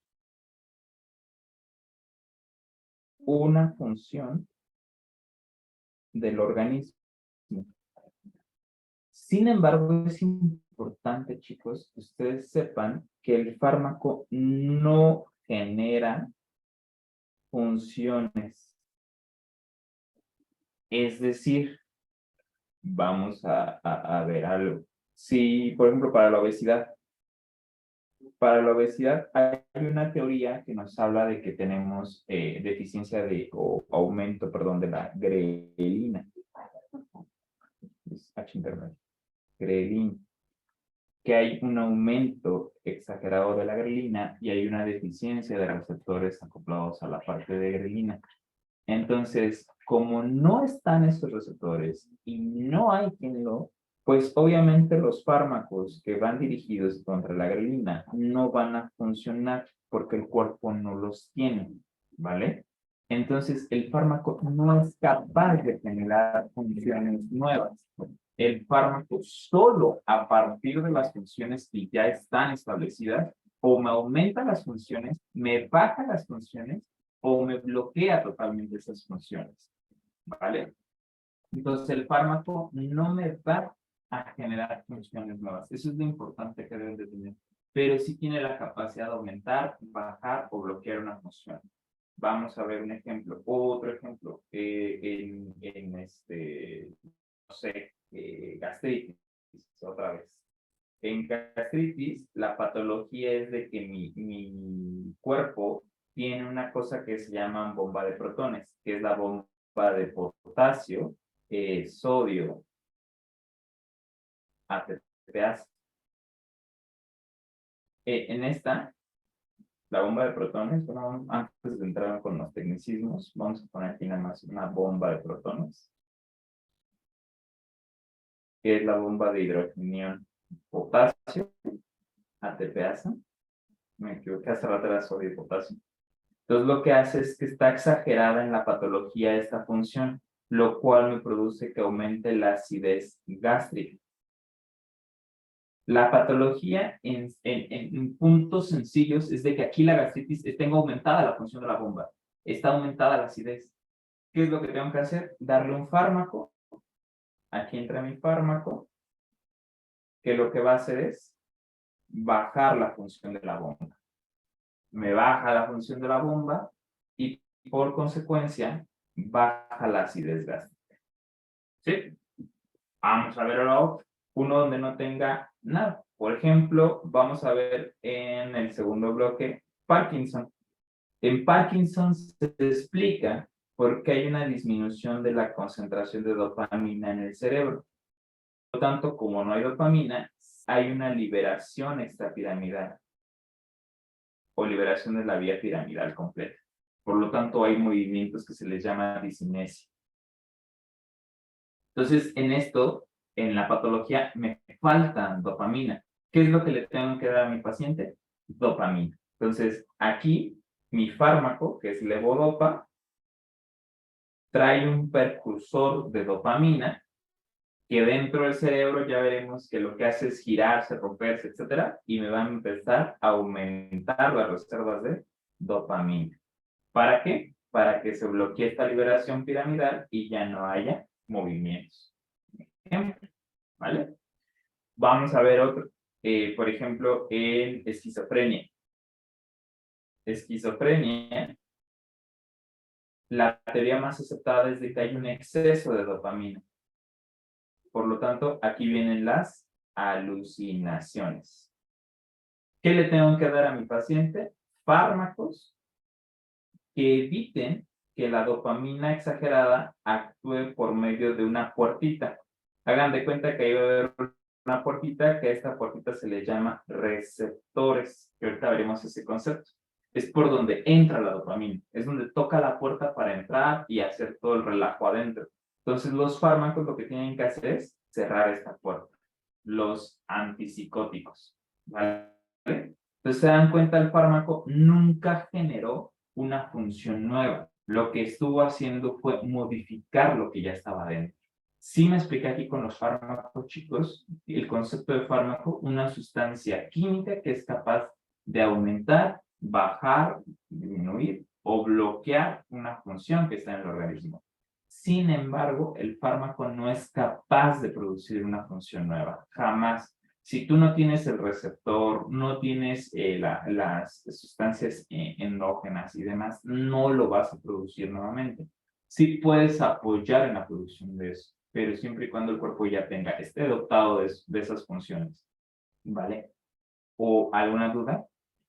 una función del organismo. Sin embargo, es importante, chicos, que ustedes sepan que el fármaco no genera funciones. Es decir, vamos a ver algo. Si, por ejemplo, para la obesidad hay una teoría que nos habla de que tenemos deficiencia o aumento, perdón, de la grelina. Es H intermedio. Grelina. Que hay un aumento exagerado de la grelina y hay una deficiencia de receptores acoplados a la parte de grelina. Entonces, como no están esos receptores y no hay quien pues obviamente los fármacos que van dirigidos contra la grelina no van a funcionar porque el cuerpo no los tiene, ¿vale? Entonces, el fármaco no es capaz de generar funciones nuevas. El fármaco solo a partir de las funciones que ya están establecidas o me aumenta las funciones, me baja las funciones o me bloquea totalmente esas funciones, ¿vale? Entonces el fármaco no me va a generar funciones nuevas. Eso es lo importante que deben de tener. Pero sí tiene la capacidad de aumentar, bajar o bloquear una función. Vamos a ver un ejemplo. Otro ejemplo. No sé, gastritis, otra vez. En gastritis, la patología es de que mi cuerpo tiene una cosa que se llama bomba de protones, que es la bomba de potasio, sodio, ATPase. En esta, la bomba de protones, bueno, antes de entrar con los tecnicismos, vamos a poner aquí nada más una bomba de protones, que es la bomba de hidrogenión potasio, ATPase. Me equivoqué, hace rato era sodio y potasio. Entonces lo que hace es que está exagerada en la patología esta función, lo cual me produce que aumente la acidez gástrica. La patología en puntos sencillos es de que aquí la gastritis tengo aumentada la función de la bomba, está aumentada la acidez. ¿Qué es lo que tengo que hacer? Darle un fármaco, aquí entra mi fármaco, que lo que va a hacer es bajar la función de la bomba. Me baja la función de la bomba y por consecuencia baja la acidez gástrica. ¿Sí? Vamos a ver ahora uno donde no tenga nada. Por ejemplo, vamos a ver en el segundo bloque Parkinson. En Parkinson se explica por qué hay una disminución de la concentración de dopamina en el cerebro. Por lo tanto, como no hay dopamina, hay una liberación extrapiramidal o liberación de la vía piramidal completa. Por lo tanto, hay movimientos que se les llama discinesia. Entonces, en la patología, me falta dopamina. ¿Qué es lo que le tengo que dar a mi paciente? Dopamina. Entonces, aquí, mi fármaco, que es levodopa, trae un precursor de dopamina, que dentro del cerebro ya veremos que lo que hace es girarse, romperse, etcétera, y me va a empezar a aumentar las reservas de dopamina. ¿Para qué? Para que se bloquee esta liberación piramidal y ya no haya movimientos. ¿Vale? Vamos a ver otro. Por ejemplo, en esquizofrenia. Esquizofrenia, la teoría más aceptada es de que hay un exceso de dopamina. Por lo tanto, aquí vienen las alucinaciones. ¿Qué le tengo que dar a mi paciente? Fármacos que eviten que la dopamina exagerada actúe por medio de una puertita. Hagan de cuenta que ahí va a haber una puertita, que a esta puertita se le llama receptores, que ahorita veremos ese concepto. Es por donde entra la dopamina, es donde toca la puerta para entrar y hacer todo el relajo adentro. Entonces los fármacos lo que tienen que hacer es cerrar esta puerta. Los antipsicóticos, ¿vale? Entonces se dan cuenta, el fármaco nunca generó una función nueva. Lo que estuvo haciendo fue modificar lo que ya estaba dentro. Sí me expliqué aquí con los fármacos, chicos, el concepto de fármaco, una sustancia química que es capaz de aumentar, bajar, disminuir o bloquear una función que está en el organismo. Sin embargo, el fármaco no es capaz de producir una función nueva, jamás. Si tú no tienes el receptor, no tienes las sustancias endógenas y demás, no lo vas a producir nuevamente. Sí puedes apoyar en la producción de eso, pero siempre y cuando el cuerpo ya esté dotado de esas funciones. ¿Vale? ¿O alguna duda?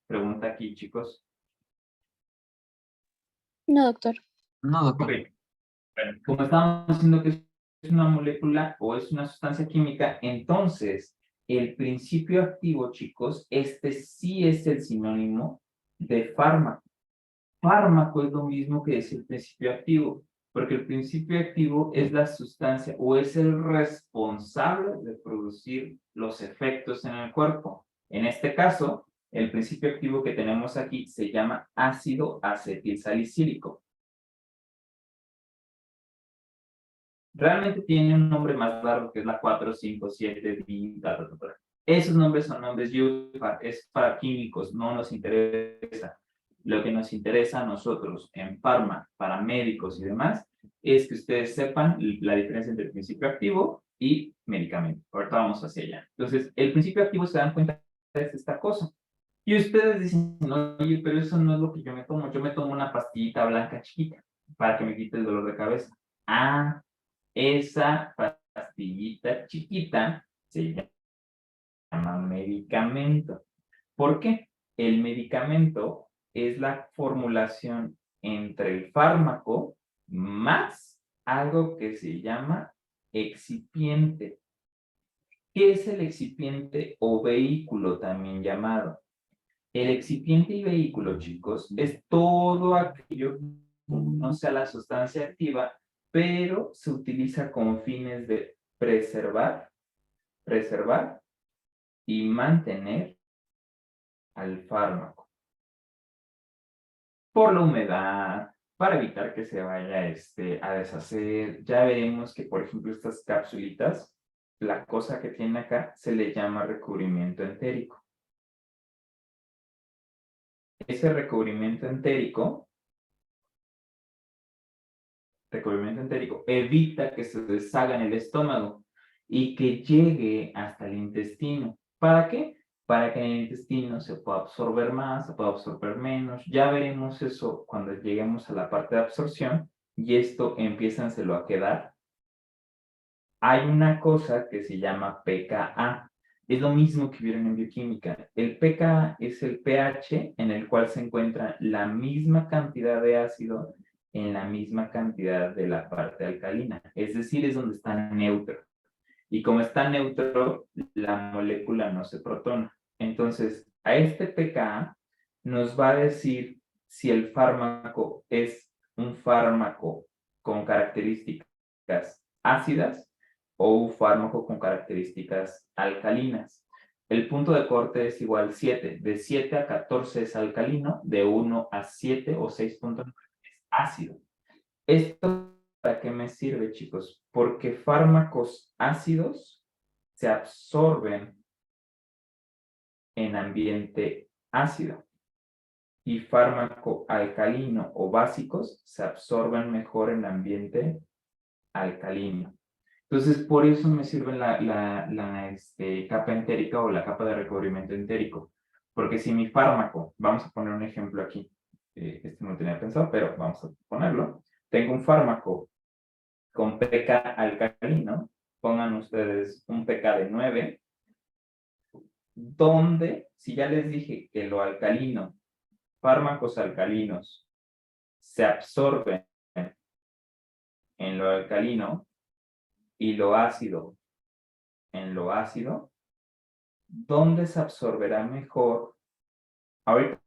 Pregunta aquí, chicos. No, doctor. No, doctor. Ok. Bueno, como estábamos diciendo que es una molécula o es una sustancia química, entonces el principio activo, chicos, este sí es el sinónimo de fármaco. Fármaco es lo mismo que decir principio activo, porque el principio activo es la sustancia o es el responsable de producir los efectos en el cuerpo. En este caso, el principio activo que tenemos aquí se llama ácido acetilsalicílico. Realmente tiene un nombre más largo que es la 4, 5, 7, esos nombres son nombres es para químicos, no nos interesa. Lo que nos interesa a nosotros en farma, para médicos y demás, es que ustedes sepan la diferencia entre principio activo y medicamento. Ahorita vamos hacia allá. Entonces, el principio activo, se dan cuenta, es esta cosa. Y ustedes dicen, oye, pero eso no es lo que yo me tomo. Yo me tomo una pastillita blanca chiquita para que me quite el dolor de cabeza. Ah, esa pastillita chiquita se llama medicamento. ¿Por qué? El medicamento es la formulación entre el fármaco más algo que se llama excipiente. ¿Qué es el excipiente o vehículo también llamado? El excipiente y vehículo, chicos, es todo aquello que no sea la sustancia activa, pero se utiliza con fines de preservar y mantener al fármaco. Por la humedad, para evitar que se vaya a deshacer. Ya veremos que, por ejemplo, estas capsulitas, la cosa que tiene acá se le llama recubrimiento entérico. Ese recubrimiento entérico evita que se deshaga en el estómago y que llegue hasta el intestino. ¿Para qué? Para que en el intestino se pueda absorber más, se pueda absorber menos. Ya veremos eso cuando lleguemos a la parte de absorción y esto empiézanselo a quedar. Hay una cosa que se llama pKa. Es lo mismo que vieron en bioquímica. El pKa es el pH en el cual se encuentra la misma cantidad de ácido en la misma cantidad de la parte alcalina. Es decir, es donde está neutro. Y como está neutro, la molécula no se protona. Entonces, a este pKa nos va a decir si el fármaco es un fármaco con características ácidas o un fármaco con características alcalinas. El punto de corte es igual 7. De 7 a 14 es alcalino, de 1 a 7 o 6.9 es ácido. ¿Esto para qué me sirve, chicos? Porque fármacos ácidos se absorben en ambiente ácido y fármaco alcalino o básicos se absorben mejor en ambiente alcalino. Entonces, por eso me sirve la capa entérica o la capa de recubrimiento entérico. Porque si mi fármaco, vamos a poner un ejemplo aquí, no lo tenía pensado, pero vamos a ponerlo. Tengo un fármaco con pK alcalino, pongan ustedes un pK de 9, donde, si ya les dije que lo alcalino, fármacos alcalinos, se absorben en lo alcalino y lo ácido en lo ácido, ¿dónde se absorberá mejor? Ahorita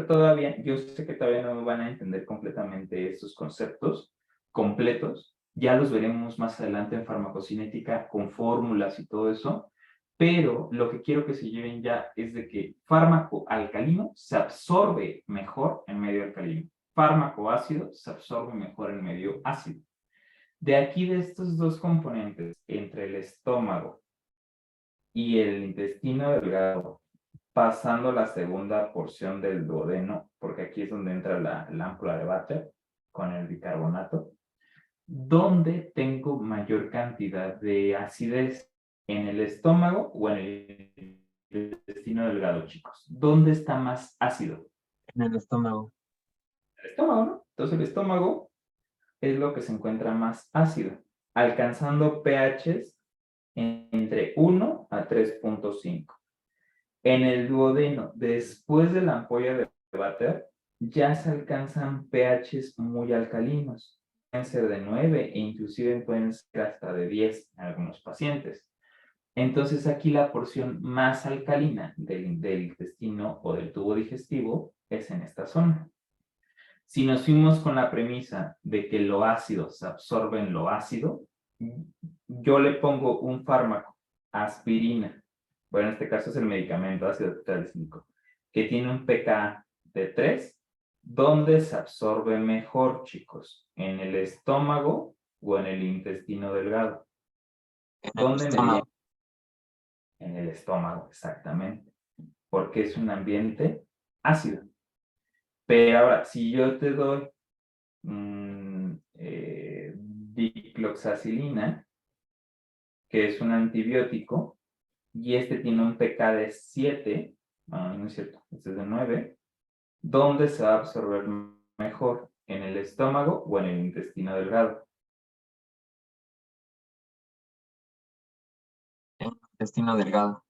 todavía, yo sé que todavía no van a entender completamente estos conceptos completos, ya los veremos más adelante en farmacocinética con fórmulas y todo eso, pero lo que quiero que se lleven ya es de que fármaco alcalino se absorbe mejor en medio alcalino, fármaco ácido se absorbe mejor en medio ácido. De aquí, de estos dos componentes, entre el estómago y el intestino delgado, pasando la segunda porción del duodeno, porque aquí es donde entra la ámpula de Vater con el bicarbonato, ¿dónde tengo mayor cantidad de acidez? ¿En el estómago o en el intestino delgado, chicos? ¿Dónde está más ácido? En el estómago. El estómago, ¿no? Entonces el estómago es lo que se encuentra más ácido, alcanzando pHs entre 1 a 3.5. En el duodeno, después de la ampolla de Vater, ya se alcanzan pHs muy alcalinos. Pueden ser de 9 e inclusive pueden ser hasta de 10 en algunos pacientes. Entonces aquí la porción más alcalina del intestino o del tubo digestivo es en esta zona. Si nos fuimos con la premisa de que lo ácido se absorbe en lo ácido, yo le pongo un fármaco, aspirina, bueno, en este caso es el medicamento ácido tetraglicínico, que tiene un pK de 3, ¿dónde se absorbe mejor, chicos? ¿En el estómago o en el intestino delgado? En el ¿Dónde me dirían? estómago. En el estómago, exactamente, porque es un ambiente ácido. Pero ahora, si yo te doy dicloxacilina, que es un antibiótico, y este tiene un pK de 7, no es cierto, este es de 9, ¿dónde se va a absorber mejor? ¿En el estómago o en el intestino delgado? En el intestino delgado.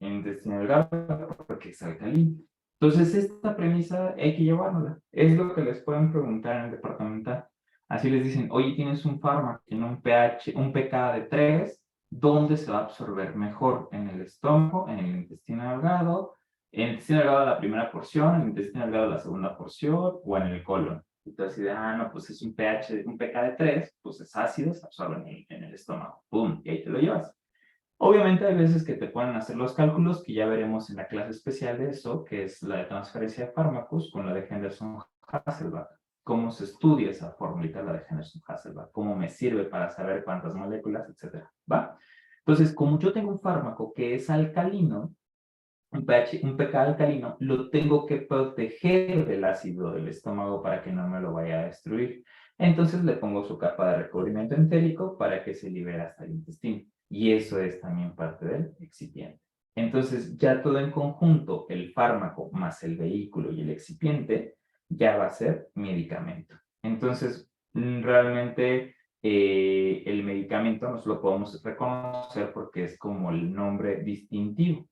En el intestino delgado, porque es alcalino. Entonces, esta premisa hay que llevárnosla. Es lo que les pueden preguntar en el departamental. Así les dicen, oye, tienes un fármaco, tiene un pK de 3, ¿dónde se va a absorber mejor? ¿En el estómago, en el intestino delgado, en el intestino delgado la primera porción, en el intestino delgado la segunda porción o en el colon? Entonces, no, pues es un pK de 3, pues es ácido, se absorbe en el estómago. ¡Pum! Y ahí te lo llevas. Obviamente hay veces que te pueden hacer los cálculos, que ya veremos en la clase especial de eso, que es la de transferencia de fármacos con la de Henderson-Hasselbalch. ¿Cómo se estudia esa fórmula, la de Henderson-Hasselbalch? ¿Cómo me sirve para saber cuántas moléculas, etcétera? ¿Va? Entonces, como yo tengo un fármaco que es alcalino, un pK alcalino, lo tengo que proteger del ácido del estómago para que no me lo vaya a destruir. Entonces le pongo su capa de recubrimiento entérico para que se libere hasta el intestino. Y eso es también parte del excipiente. Entonces ya todo en conjunto, el fármaco más el vehículo y el excipiente, ya va a ser medicamento. Entonces, realmente el medicamento nos lo podemos reconocer porque es como el nombre distintivo.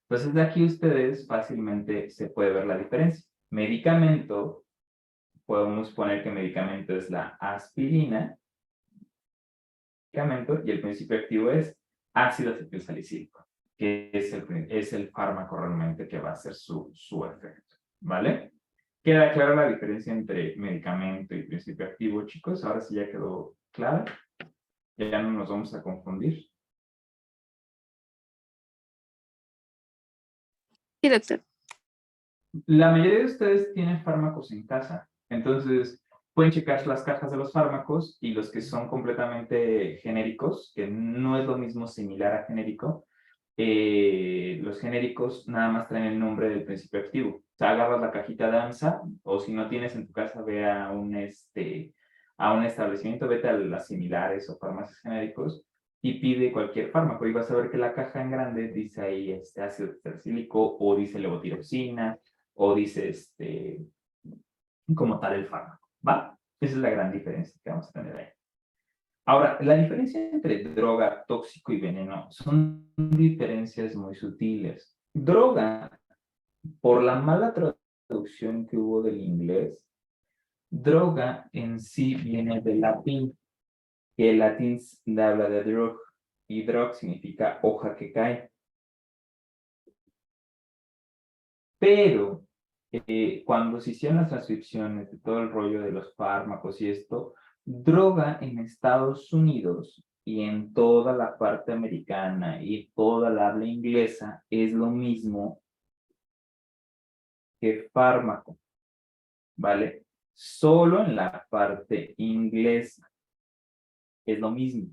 Entonces, de aquí ustedes fácilmente se puede ver la diferencia. Medicamento, podemos poner que medicamento es la aspirina, medicamento y el principio activo es ácido acetilsalicílico, que es el fármaco realmente que va a hacer su efecto, ¿vale? ¿Queda clara la diferencia entre medicamento y principio activo, chicos? Ahora sí ya quedó clara. Ya no nos vamos a confundir. Sí, doctor. La mayoría de ustedes tienen fármacos en casa, entonces pueden checar las cajas de los fármacos y los que son completamente genéricos, que no es lo mismo similar a genérico, los genéricos nada más traen el nombre del principio activo. O sea, agarras la cajita de AMSA, o si no tienes en tu casa, ve a un establecimiento, vete a las similares o farmacias genéricos y pide cualquier fármaco y vas a ver que la caja en grande dice ahí ácido tetracílico o dice levotiroxina o dice como tal el fármaco, ¿va? Esa es la gran diferencia que vamos a tener ahí. Ahora, la diferencia entre droga, tóxico y veneno son diferencias muy sutiles. Droga, por la mala traducción que hubo del inglés, droga en sí viene del latín, que el latín le habla de drug, y drug significa hoja que cae. Pero cuando se hicieron las transcripciones de todo el rollo de los fármacos y esto, droga en Estados Unidos y en toda la parte americana y toda la habla inglesa es lo mismo que fármaco, ¿vale? Solo en la parte inglesa es lo mismo.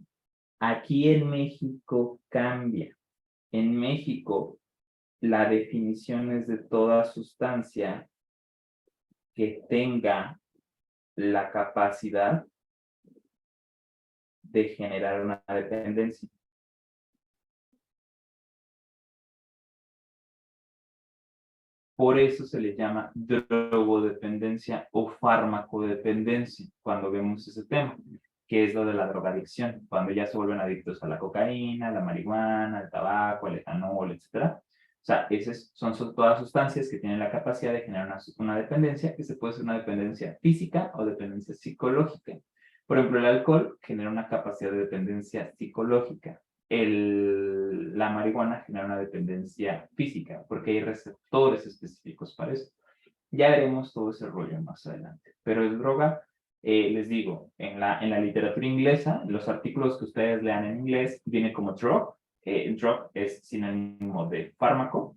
Aquí en México cambia. En México la definición es de toda sustancia que tenga la capacidad de generar una dependencia. Por eso se le llama drogodependencia o farmacodependencia cuando vemos ese tema, que es lo de la drogadicción, cuando ya se vuelven adictos a la cocaína, la marihuana, el tabaco, el etanol, etc. O sea, esas son todas sustancias que tienen la capacidad de generar una dependencia, que se puede ser una dependencia física o dependencia psicológica. Por ejemplo, el alcohol genera una capacidad de dependencia psicológica. La marihuana genera una dependencia física, porque hay receptores específicos para eso. Ya veremos todo ese rollo más adelante. Pero el droga, les digo, en la literatura inglesa, los artículos que ustedes lean en inglés, viene como drug. Drug es sinónimo de fármaco.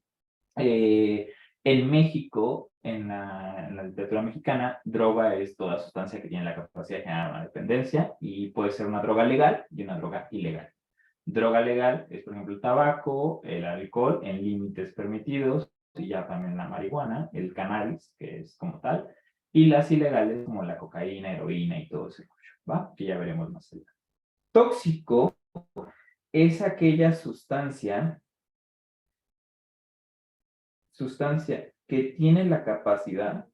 En México, en la literatura mexicana, droga es toda sustancia que tiene la capacidad de generar una dependencia y puede ser una droga legal y una droga ilegal. Droga legal es, por ejemplo, el tabaco, el alcohol en límites permitidos, y ya también la marihuana, el cannabis, que es como tal, y las ilegales como la cocaína, heroína y todo ese rollo, ¿va? Que ya veremos más adelante. Tóxico es aquella sustancia que tiene la capacidad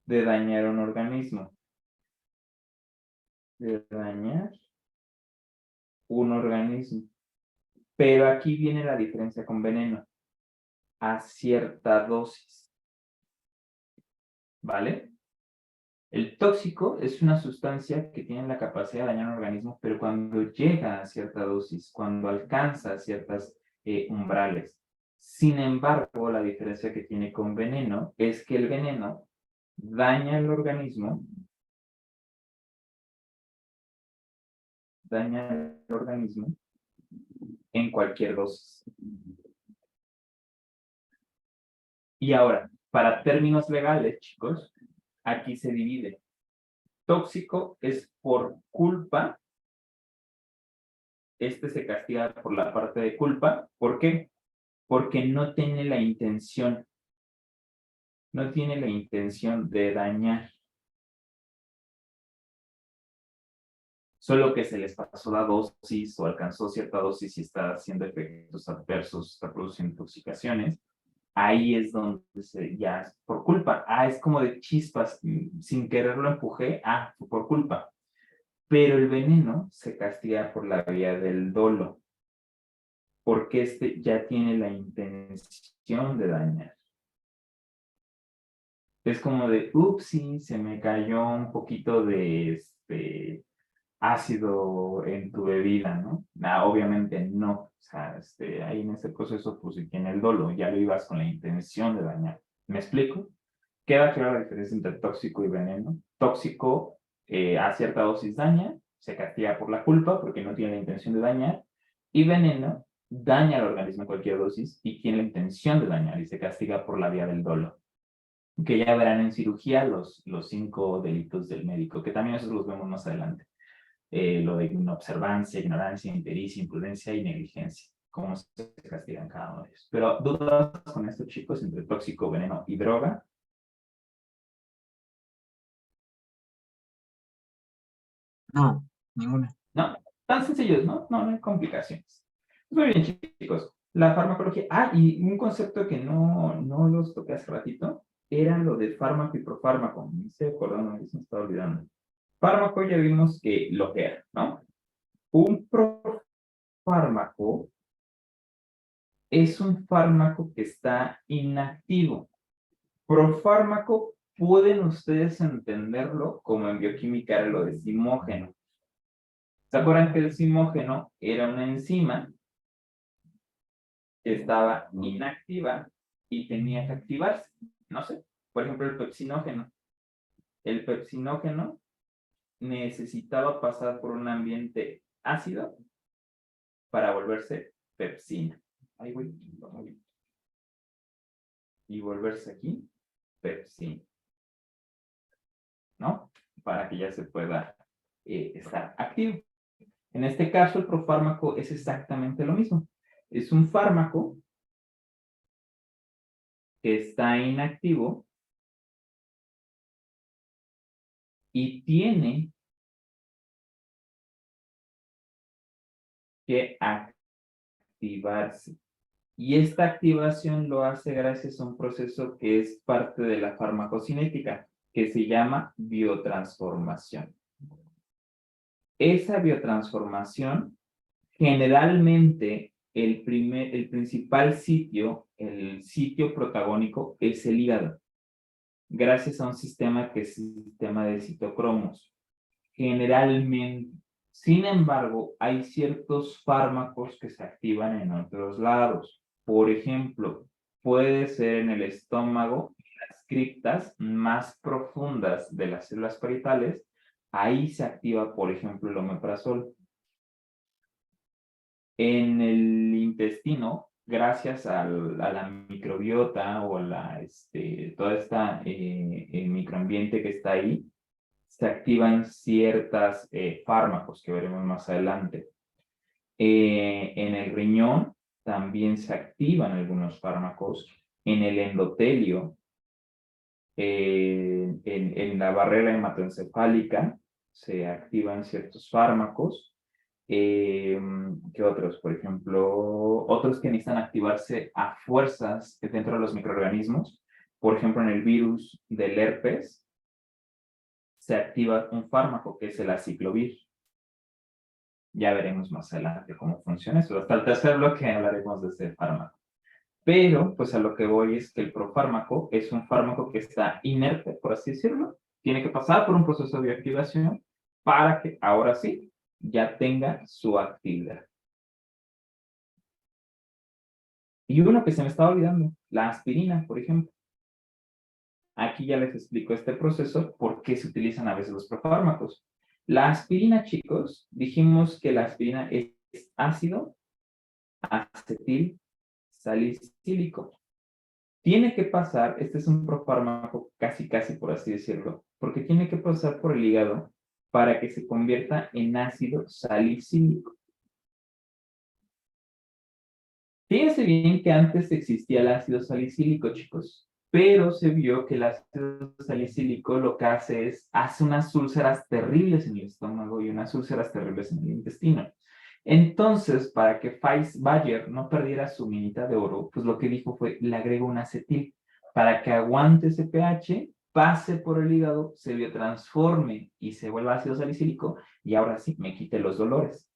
de dañar un organismo. De dañar un organismo. Pero aquí viene la diferencia con veneno. A cierta dosis. ¿Vale? El tóxico es una sustancia que tiene la capacidad de dañar un organismo, pero cuando llega a cierta dosis, cuando alcanza ciertas umbrales. Sin embargo, la diferencia que tiene con veneno es que el veneno daña el organismo, en cualquier dosis. Y ahora, para términos legales, chicos, aquí se divide. Tóxico es por culpa. Se castiga por la parte de culpa. ¿Por qué? Porque no tiene la intención de dañar. Solo que se les pasó la dosis o alcanzó cierta dosis y está haciendo efectos adversos, está produciendo intoxicaciones. Ahí es donde ya es por culpa. Es como de chispas, sin querer lo empujé, fue por culpa. Pero el veneno se castiga por la vía del dolo, porque ya tiene la intención de dañar. Es como de, sí, se me cayó un poquito de ácido en tu bebida, ¿no? Obviamente no. O sea, ahí en este proceso, pues si tiene el dolo, ya lo ibas con la intención de dañar. ¿Me explico? Queda clara la diferencia entre tóxico y veneno. Tóxico a cierta dosis daña, se castiga por la culpa porque no tiene la intención de dañar, y veneno daña al organismo en cualquier dosis y tiene la intención de dañar y se castiga por la vía del dolo. Que ya verán en cirugía los 5 delitos del médico, que también esos los vemos más adelante. Lo de inobservancia, ignorancia, impericia, imprudencia y negligencia. Cómo se castigan cada uno de ellos. Pero dudas con estos chicos entre tóxico, veneno y droga. No, ninguna. No, tan sencillos, ¿no? No hay complicaciones. Muy bien, chicos. La farmacología. Y un concepto que no los toqué hace ratito era lo de fármaco y profármaco. Me estoy acordando, se me estaba olvidando. Fármaco ya vimos que lo que era, ¿no? Un profármaco es un fármaco que está inactivo. Profármaco pueden ustedes entenderlo como en bioquímica era lo de simógeno. ¿Se acuerdan que el simógeno era una enzima que estaba inactiva y tenía que activarse? No sé, por ejemplo, el pepsinógeno. El pepsinógeno necesitaba pasar por un ambiente ácido para volverse pepsina. Ahí voy. Y volverse aquí pepsina. ¿No? Para que ya se pueda estar activo. En este caso, el profármaco es exactamente lo mismo. Es un fármaco que está inactivo y tiene que activarse. Y esta activación lo hace gracias a un proceso que es parte de la farmacocinética, que se llama biotransformación. Esa biotransformación, generalmente, el principal sitio, el sitio protagónico, es el hígado, gracias a un sistema que es el sistema de citocromos. Generalmente, sin embargo, hay ciertos fármacos que se activan en otros lados. Por ejemplo, puede ser en el estómago, en las criptas más profundas de las células parietales. Ahí se activa, por ejemplo, el omeprazol. En el intestino, gracias a la microbiota o a toda esta microambiente que está ahí, se activan ciertos fármacos que veremos más adelante. En el riñón también se activan algunos fármacos. En el endotelio, en la barrera hematoencefálica, se activan ciertos fármacos. ¿Qué otros? Por ejemplo, otros que necesitan activarse a fuerzas dentro de los microorganismos. Por ejemplo, en el virus del herpes, se activa un fármaco que es el aciclovir. Ya veremos más adelante cómo funciona eso. Hasta el tercer bloque hablaremos de ese fármaco. Pero, pues a lo que voy es que el profármaco es un fármaco que está inerte, por así decirlo. Tiene que pasar por un proceso de bioactivación para que ahora sí ya tenga su actividad. Y uno que se me estaba olvidando, la aspirina, por ejemplo. Aquí ya les explico este proceso, por qué se utilizan a veces los profármacos. La aspirina, chicos, dijimos que la aspirina es ácido acetil salicílico. Tiene que pasar, este es un profármaco casi por así decirlo, porque tiene que pasar por el hígado para que se convierta en ácido salicílico. Fíjense bien que antes existía el ácido salicílico, chicos, pero se vio que el ácido salicílico lo que hace unas úlceras terribles en el estómago y unas úlceras terribles en el intestino. Entonces, para que Bayer no perdiera su minita de oro, pues lo que dijo fue, le agrego un acetil para que aguante ese pH, pase por el hígado, se biotransforme y se vuelva ácido salicílico y ahora sí me quite los dolores,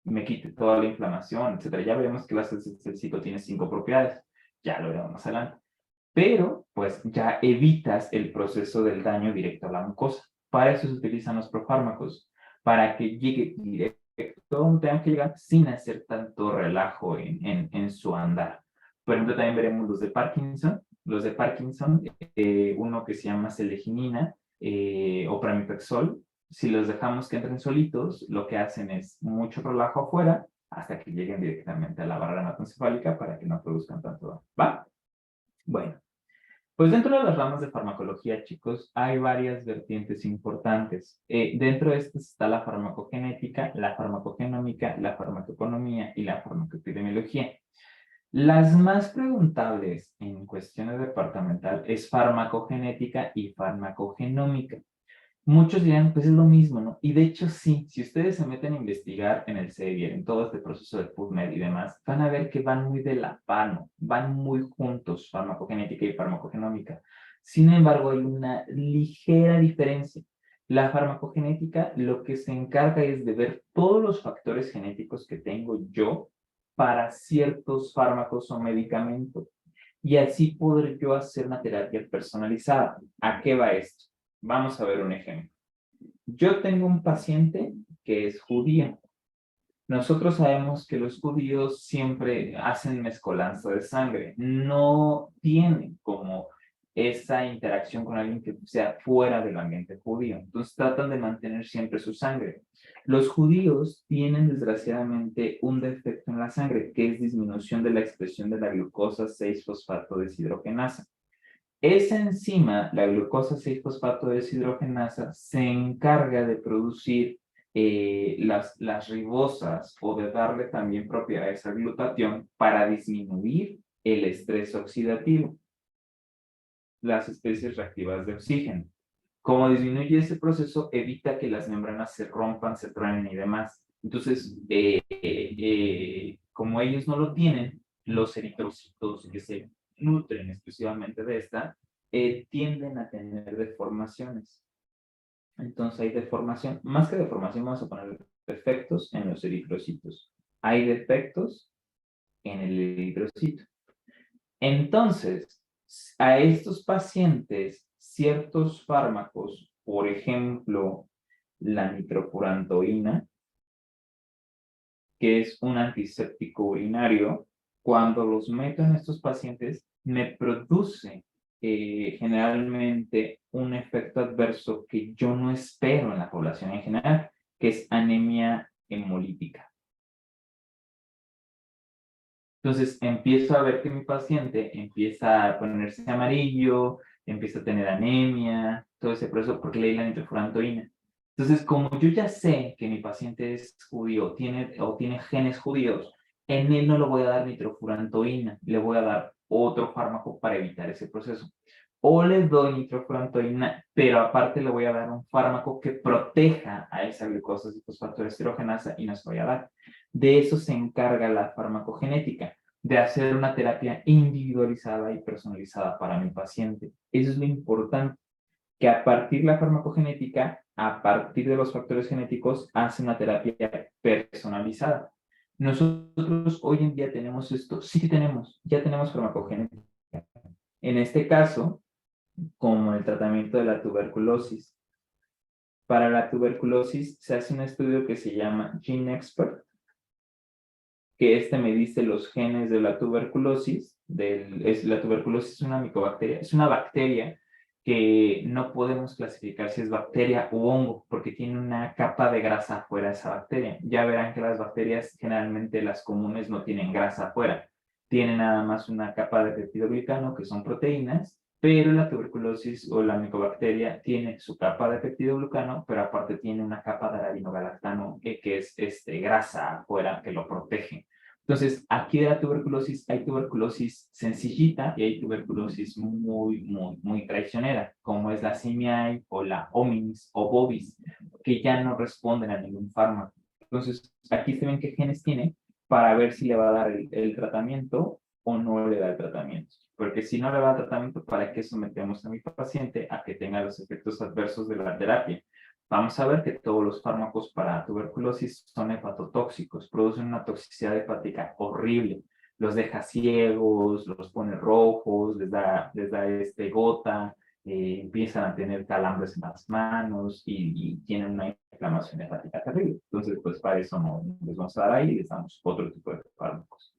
me quite toda la inflamación, etcétera. Ya veremos que el ácido salicílico tiene 5 propiedades, ya lo veremos más adelante. Pero, pues, ya evitas el proceso del daño directo a la mucosa. Para eso se utilizan los profármacos, para que llegue directo donde tenga que llegar sin hacer tanto relajo en su andar. Por ejemplo, también veremos los de Parkinson. Los de Parkinson, uno que se llama seleginina o pramipexol. Si los dejamos que entren solitos, lo que hacen es mucho relajo afuera hasta que lleguen directamente a la barrera hematoencefálica para que no produzcan tanto daño. ¿Va? Bueno, pues dentro de las ramas de farmacología, chicos, hay varias vertientes importantes. Dentro de estas está la farmacogenética, la farmacogenómica, la farmacoeconomía y la farmacoepidemiología. Las más preguntables en cuestiones departamental es farmacogenética y farmacogenómica. Muchos dirán, pues es lo mismo, ¿no? Y de hecho sí, si ustedes se meten a investigar en el CEBIR, en todo este proceso de PubMed y demás, van a ver que van muy de la mano, van muy juntos, farmacogenética y farmacogenómica. Sin embargo, hay una ligera diferencia. La farmacogenética lo que se encarga es de ver todos los factores genéticos que tengo yo para ciertos fármacos o medicamentos. Y así poder yo hacer una terapia personalizada. ¿A qué va esto? Vamos a ver un ejemplo. Yo tengo un paciente que es judío. Nosotros sabemos que los judíos siempre hacen mezcolanza de sangre. No tienen como esa interacción con alguien que sea fuera del ambiente judío. Entonces tratan de mantener siempre su sangre. Los judíos tienen desgraciadamente un defecto en la sangre, que es disminución de la expresión de la glucosa 6-fosfato deshidrogenasa. Esa enzima, la glucosa 6-fosfato deshidrogenasa, se encarga de producir las ribosas o de darle también propiedades al glutatión para disminuir el estrés oxidativo, las especies reactivas de oxígeno. Como disminuye ese proceso, evita que las membranas se rompan, se truenen y demás. Entonces, como ellos no lo tienen, los eritrocitos que se nutren exclusivamente de esta, tienden a tener deformaciones. Entonces hay deformación, más que deformación vamos a poner defectos en los eritrocitos. Hay defectos en el eritrocito. Entonces, a estos pacientes, ciertos fármacos, por ejemplo, la nitrofurantoína, que es un antiséptico urinario, cuando los meto en estos pacientes, me produce generalmente un efecto adverso que yo no espero en la población en general, que es anemia hemolítica. Entonces empiezo a ver que mi paciente empieza a ponerse amarillo, empieza a tener anemia, todo ese proceso porque le di la nitrofurantoína. Entonces, como yo ya sé que mi paciente es judío tiene genes judíos, en él no le voy a dar nitrofurantoína, le voy a dar otro fármaco para evitar ese proceso. O le doy nitrofurantoína, pero aparte le voy a dar un fármaco que proteja a esa glucosa 6-fosfato deshidrogenasa y no se vaya a dar. De eso se encarga la farmacogenética, de hacer una terapia individualizada y personalizada para mi paciente. Eso es lo importante, que a partir de la farmacogenética, a partir de los factores genéticos, hace una terapia personalizada. Nosotros hoy en día tenemos esto, sí tenemos, ya tenemos farmacogenética. En este caso, como el tratamiento de la tuberculosis. Para la tuberculosis se hace un estudio que se llama GeneXpert, que me dice los genes de la tuberculosis. La tuberculosis es una micobacteria, es una bacteria que no podemos clasificar si es bacteria u hongo, porque tiene una capa de grasa afuera de esa bacteria. Ya verán que las bacterias, generalmente las comunes, no tienen grasa afuera. Tienen nada más una capa de peptidoglicano, que son proteínas, pero la tuberculosis o la micobacteria tiene su capa de peptidoglucano, pero aparte tiene una capa de arabinogalactano, que es grasa afuera que lo protege. Entonces, aquí de la tuberculosis hay tuberculosis sencillita y hay tuberculosis muy traicionera, como es la simiae o la hominis o bovis, que ya no responden a ningún fármaco. Entonces, aquí se ven qué genes tiene para ver si le va a dar el tratamiento o no le da el tratamiento. Porque si no le va a dar tratamiento, ¿para qué sometemos a mi paciente a que tenga los efectos adversos de la terapia? Vamos a ver que todos los fármacos para tuberculosis son hepatotóxicos, producen una toxicidad hepática horrible. Los deja ciegos, los pone rojos, les da gota, empiezan a tener calambres en las manos y tienen una inflamación hepática terrible. Entonces, pues para eso no les vamos a dar ahí, les damos otro tipo de fármacos.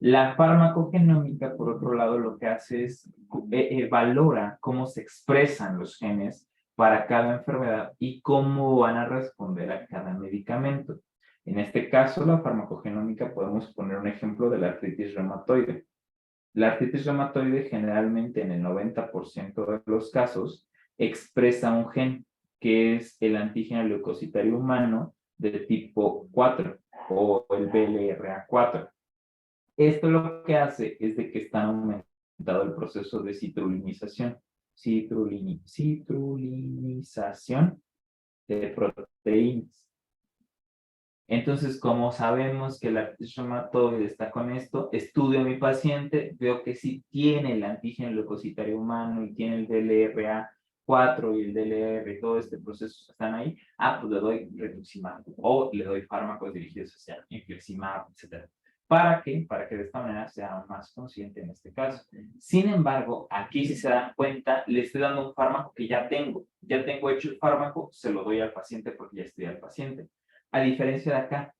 La farmacogenómica, por otro lado, lo que hace es valora cómo se expresan los genes para cada enfermedad y cómo van a responder a cada medicamento. En este caso, la farmacogenómica, podemos poner un ejemplo de la artritis reumatoide. La artritis reumatoide generalmente en el 90% de los casos expresa un gen que es el antígeno leucocitario humano de tipo 4 o el BLRA4. Esto lo que hace es de que está aumentado el proceso de citrulinización. Citrulinización de proteínas. Entonces, como sabemos que la artritis reumatoide está con esto, estudio a mi paciente, veo que sí tiene el antígeno leucocitario humano y tiene el DLRA4 y el DLR, todo este proceso están ahí, pues le doy rituximab o le doy fármacos dirigidos hacia infliximab, etc. ¿Para qué? Para que de esta manera sea más consciente en este caso. Sin embargo, aquí si se dan cuenta, le estoy dando un fármaco que ya tengo hecho el fármaco, se lo doy al paciente porque ya estudié al paciente. A diferencia de acá,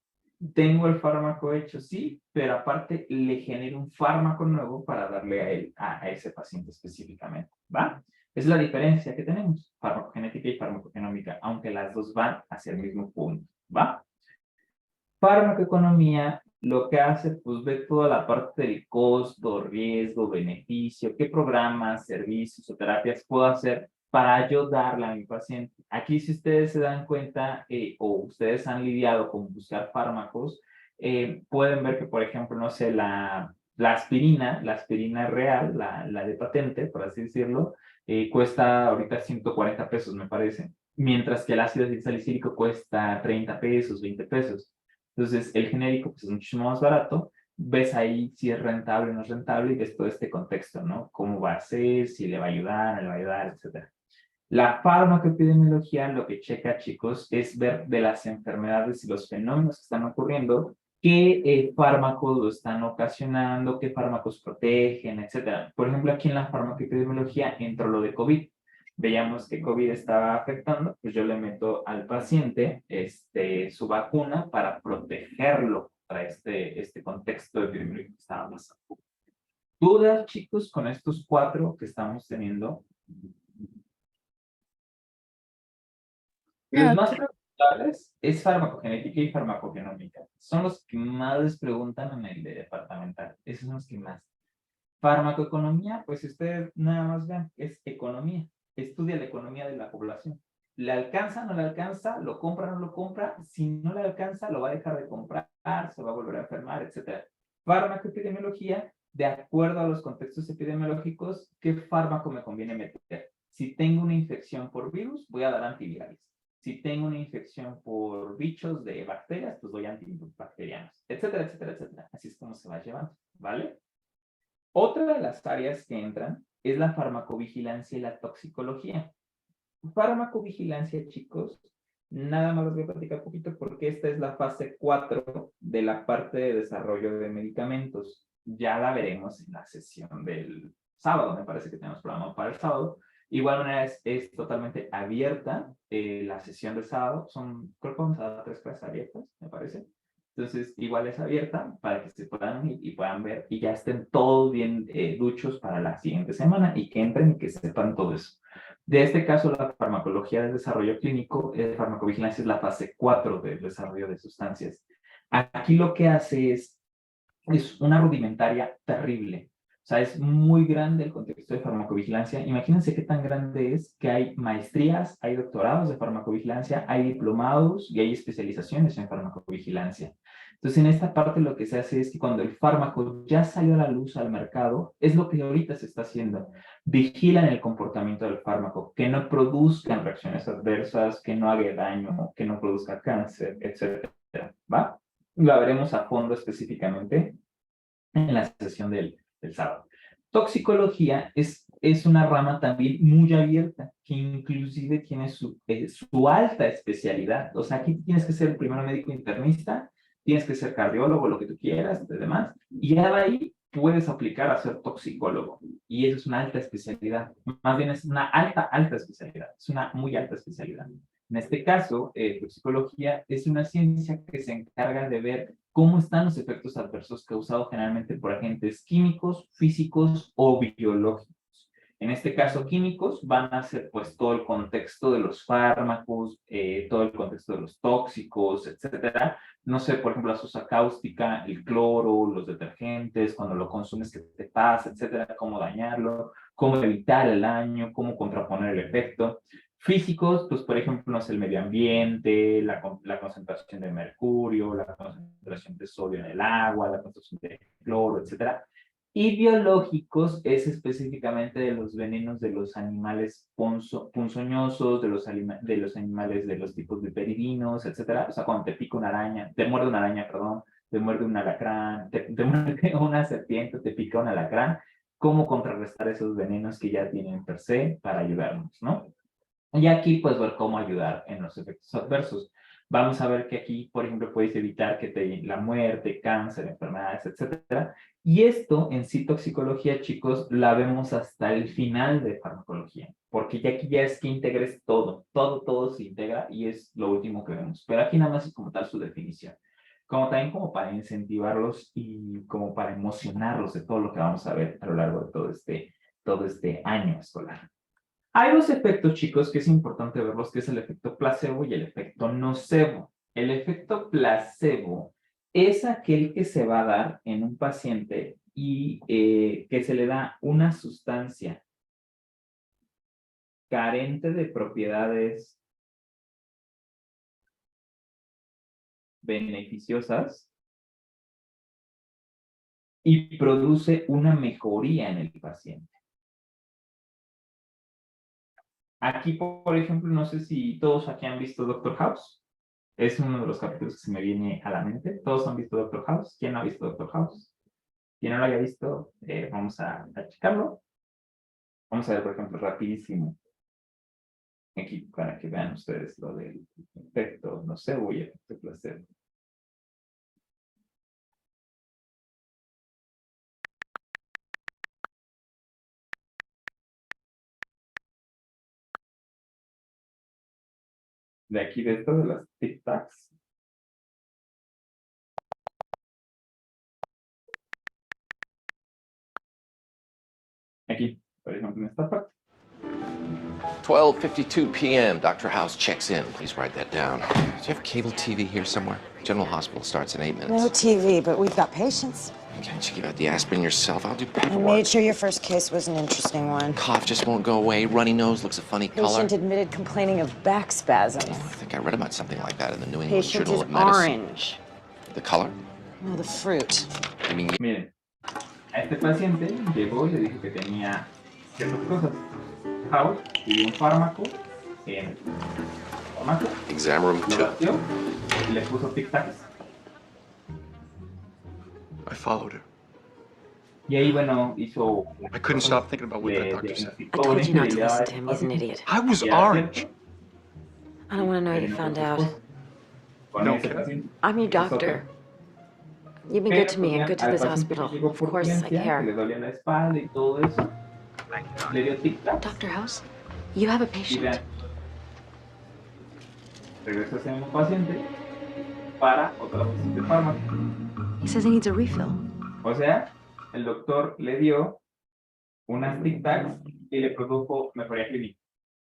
tengo el fármaco hecho, sí, pero aparte le genero un fármaco nuevo para darle a él, a ese paciente específicamente, ¿va? Es la diferencia que tenemos, farmacogenética y farmacogenómica, aunque las dos van hacia el mismo punto, ¿va? Farmacoeconomía lo que hace, pues ve toda la parte del costo, riesgo, beneficio, qué programas, servicios o terapias puedo hacer para yo darle a mi paciente. Aquí, si ustedes se dan cuenta o ustedes han lidiado con buscar fármacos, pueden ver que, por ejemplo, no sé, la aspirina real, la de patente, por así decirlo, cuesta ahorita 140 pesos, me parece, mientras que el ácido salicílico cuesta 30 pesos, 20 pesos. Entonces, el genérico pues, es muchísimo más barato. Ves ahí si es rentable o no es rentable y ves todo este contexto, ¿no? Cómo va a ser, si le va a ayudar, no le va a ayudar, etc. La farmacoepidemiología lo que checa, chicos, es ver de las enfermedades y los fenómenos que están ocurriendo, qué fármacos lo están ocasionando, qué fármacos protegen, etc. Por ejemplo, aquí en la farmacoepidemiología entró lo de COVID. Veíamos que COVID estaba afectando, pues yo le meto al paciente su vacuna para protegerlo para este contexto epidemiológico que estaba pasando. ¿Dudas, chicos, con estos 4 que estamos teniendo? Los No, más preguntables es farmacogenética y farmacogenómica. Son los que más les preguntan en el de departamental. Esos son los que más. Farmacoeconomía, pues ustedes nada más vean, es economía. Estudia la economía de la población. ¿Le alcanza, no le alcanza? ¿Lo compra, no lo compra? Si no le alcanza, lo va a dejar de comprar, se va a volver a enfermar, etc. Farmacoepidemiología, de acuerdo a los contextos epidemiológicos, ¿qué fármaco me conviene meter? Si tengo una infección por virus, voy a dar antivirales. Si tengo una infección por bichos de bacterias, pues doy antibacterianos, etcétera, etcétera, etcétera. Así es como se va llevando, ¿vale? Otra de las áreas que entran es la farmacovigilancia y la toxicología. Farmacovigilancia, chicos, nada más les voy a platicar un poquito porque esta es la fase 4 de la parte de desarrollo de medicamentos. Ya la veremos en la sesión del sábado, me parece que tenemos programado para el sábado. Igual manera es totalmente abierta la sesión del sábado. Creo que vamos a dar 3 clases abiertas, me parece. Entonces, igual es abierta para que se puedan ir y puedan ver y ya estén todos bien duchos para la siguiente semana y que entren y que sepan todo eso. De este caso, la farmacología del desarrollo clínico, farmacovigilancia es la fase 4 del desarrollo de sustancias. Aquí lo que hace es una rudimentaria terrible. O sea, es muy grande el contexto de farmacovigilancia. Imagínense qué tan grande es que hay maestrías, hay doctorados de farmacovigilancia, hay diplomados y hay especializaciones en farmacovigilancia. Entonces, en esta parte lo que se hace es que cuando el fármaco ya salió a la luz al mercado, es lo que ahorita se está haciendo. Vigilan el comportamiento del fármaco, que no produzcan reacciones adversas, que no haga daño, que no produzca cáncer, etcétera. ¿Va? La veremos a fondo específicamente en la sesión del sábado. Toxicología es una rama también muy abierta, que inclusive tiene su alta especialidad. O sea, aquí tienes que ser el primer médico internista, tienes que ser cardiólogo, lo que tú quieras, y demás, y ya de ahí puedes aplicar a ser toxicólogo. Y eso es una alta especialidad. Más bien es una alta especialidad. Es una muy alta especialidad. En este caso, toxicología es una ciencia que se encarga de ver cómo están los efectos adversos causados generalmente por agentes químicos, físicos o biológicos. En este caso, químicos van a ser pues todo el contexto de los fármacos, todo el contexto de los tóxicos, etcétera. No sé, por ejemplo, la sosa cáustica, el cloro, los detergentes, cuando lo consumes, qué te pasa, etcétera, cómo dañarlo, cómo evitar el daño, cómo contraponer el efecto. Físicos, pues por ejemplo, no sé, el medio ambiente, la concentración de mercurio, la concentración de sodio en el agua, la concentración de cloro, etcétera. Y biológicos es específicamente de los venenos de los animales ponzoñosos, de los animales de los tipos de peridinos, etcétera. O sea, cuando te pica una araña, te muerde una araña, perdón, te muerde un alacrán, te muerde una serpiente, te pica un alacrán, cómo contrarrestar esos venenos que ya tienen per se para ayudarnos, ¿no? Y aquí, pues, ver cómo ayudar en los efectos adversos. Vamos a ver que aquí, por ejemplo, puedes evitar que la muerte, cáncer, enfermedades, etcétera. Y esto en sí, toxicología, chicos, la vemos hasta el final de farmacología, porque ya aquí ya es que integres todo, todo se integra y es lo último que vemos. Pero aquí nada más es como tal su definición. Como también como para incentivarlos y como para emocionarlos de todo lo que vamos a ver a lo largo de todo este año escolar. Hay dos efectos, chicos, que es importante verlos, que es el efecto placebo y el efecto nocebo. El efecto placebo es aquel que se va a dar en un paciente y que se le da una sustancia carente de propiedades beneficiosas y produce una mejoría en el paciente. Aquí, por ejemplo, no sé si todos aquí han visto Doctor House. Es uno de los capítulos que se me viene a la mente. ¿Todos han visto Doctor House? ¿Quién no ha visto Doctor House? Quien no lo haya visto, vamos a checarlo. Vamos a ver, por ejemplo, rapidísimo. Aquí, para que vean ustedes lo del efecto nocebo y efecto placebo. De aquí, de esto, de las tic-tacs. Aquí, por ejemplo, en esta parte. 12:52 p.m. Dr. House checks in. Please write that down. Do you have cable TV here somewhere? General Hospital starts in 8 minutes. No TV, but we've got patients. Can't you give out the aspirin yourself? I'll do I paperwork. made sure your first case was an interesting one. Cough just won't go away. Runny nose looks a funny color. Patient admitted complaining of back spasms. Oh, I think I read about something like that in the New England Patient Journal is of Medicine. orange. The color? No, the fruit. I mean, Miren, a este paciente llegó y le dijo que tenía ciertas cosas. House pidió un fármaco en farmacia. exam room Lo 2. vació y le puso tic-tacs. I followed her. Y ahí, bueno, hizo... I couldn't stop thinking about what that doctor said. I told you not to listen to him. He's an idiot. I was orange. I don't want to know you found out. No. I'm your doctor. You've been good to me and good to this hospital. Of course, I care. Le dolía la espalda y todo eso. Le dio tic-tac. Dr. House, you have a Y patient. vean, regresa ese mismo paciente para otra dosis de fármaco. He says he needs a refill. O sea, el doctor le dio unas tic-tacs y le produjo mejoría clínica.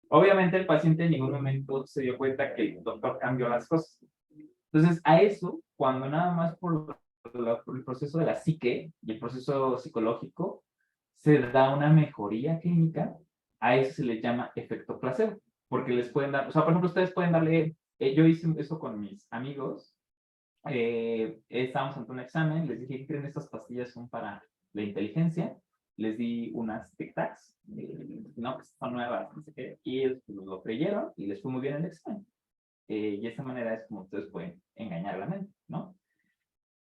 Obviamente el paciente en ningún momento se dio cuenta que el doctor cambió las cosas. Entonces, a eso, cuando nada más por el proceso de la psique y el proceso psicológico se da una mejoría clínica, a eso se le llama efecto placebo, porque les pueden dar, o sea, por ejemplo, ustedes pueden darle, yo hice eso con mis amigos, estábamos ante un examen, les dije, ¿qué creen? Estas pastillas son para la inteligencia, les di unas tic-tacs, no, pues son nuevas, no sé qué, y ellos pues, lo creyeron y les fue muy bien el examen. Y de esa manera es como ustedes pueden engañar la mente, ¿no?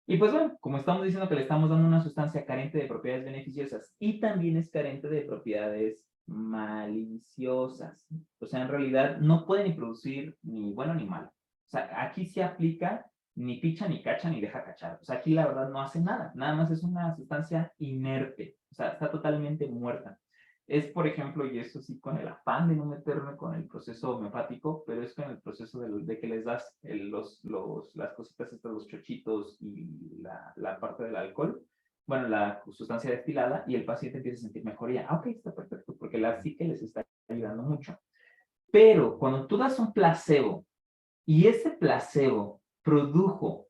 Y pues bueno, como estamos diciendo que le estamos dando una sustancia carente de propiedades beneficiosas y también es carente de propiedades maliciosas. O sea, en realidad no puede ni producir ni bueno ni malo. O sea, aquí se aplica ni picha, ni cacha, ni deja cachar. O sea, aquí la verdad no hace nada. Nada más es una sustancia inerte. O sea, está totalmente muerta. Es, por ejemplo, y eso sí, con el afán de no meterme con el proceso homeopático, pero es con el proceso de que les das las cositas estas, los chochitos y la parte del alcohol, bueno, la sustancia destilada, y el paciente empieza a sentir mejoría. Ah, ok, está perfecto, porque la psique les está ayudando mucho. Pero cuando tú das un placebo y ese placebo produjo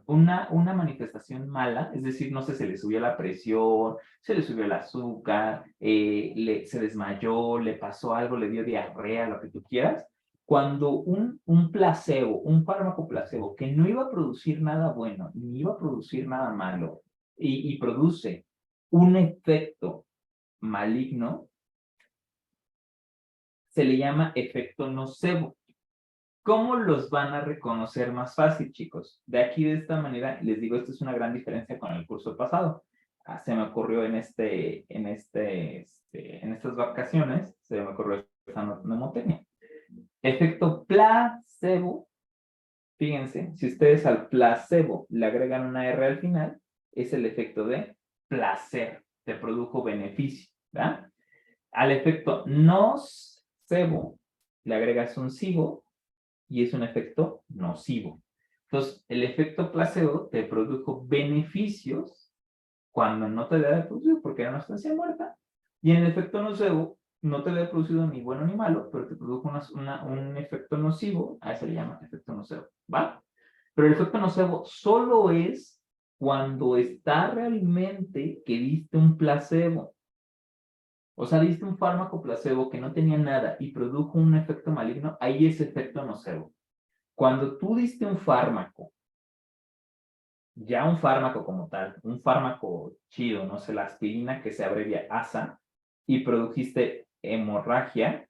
una manifestación mala, es decir, no sé, se le subió la presión, se le subió el azúcar, se desmayó, le pasó algo, le dio diarrea, lo que tú quieras. Cuando un placebo, un fármaco placebo que no iba a producir nada bueno, ni iba a producir nada malo, y produce un efecto maligno, se le llama efecto nocebo. ¿Cómo los van a reconocer más fácil, chicos? De aquí, de esta manera, les digo, esto es una gran diferencia con el curso pasado. Se me ocurrió en estas vacaciones, se me ocurrió esta mnemotecnia. Efecto placebo, fíjense, si ustedes al placebo le agregan una R al final, es el efecto de placer, te produjo beneficio, ¿verdad? Al efecto nocebo le agregas un cibo, y es un efecto nocivo. Entonces, el efecto placebo te produjo beneficios cuando no te había producido porque era una sustancia muerta, y en el efecto nocebo no te había producido ni bueno ni malo, pero te produjo un efecto nocivo, a ese le llaman efecto nocebo, ¿va? Pero el efecto nocebo solo es cuando está realmente que diste un placebo. O sea, diste un fármaco placebo que no tenía nada y produjo un efecto maligno, ahí es efecto nocebo. Cuando tú diste un fármaco, ya un fármaco como tal, un fármaco chido, no sé, la aspirina que se abrevia ASA, y produjiste hemorragia,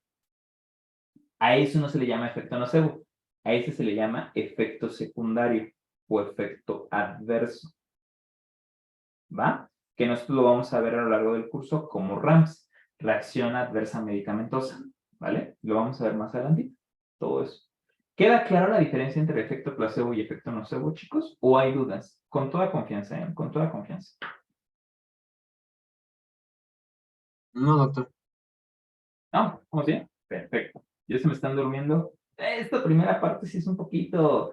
a eso no se le llama efecto nocebo, a ese se le llama efecto secundario o efecto adverso. ¿Va? Que nosotros lo vamos a ver a lo largo del curso como RAMS, reacción adversa medicamentosa, ¿vale? Lo vamos a ver más adelante, todo eso. ¿Queda clara la diferencia entre efecto placebo y efecto nocebo, chicos? ¿O hay dudas? Con toda confianza, ¿eh? Con toda confianza. No, doctor. ¿No? ¿Cómo bien? Perfecto. Ya se me están durmiendo. Esta primera parte sí es un poquito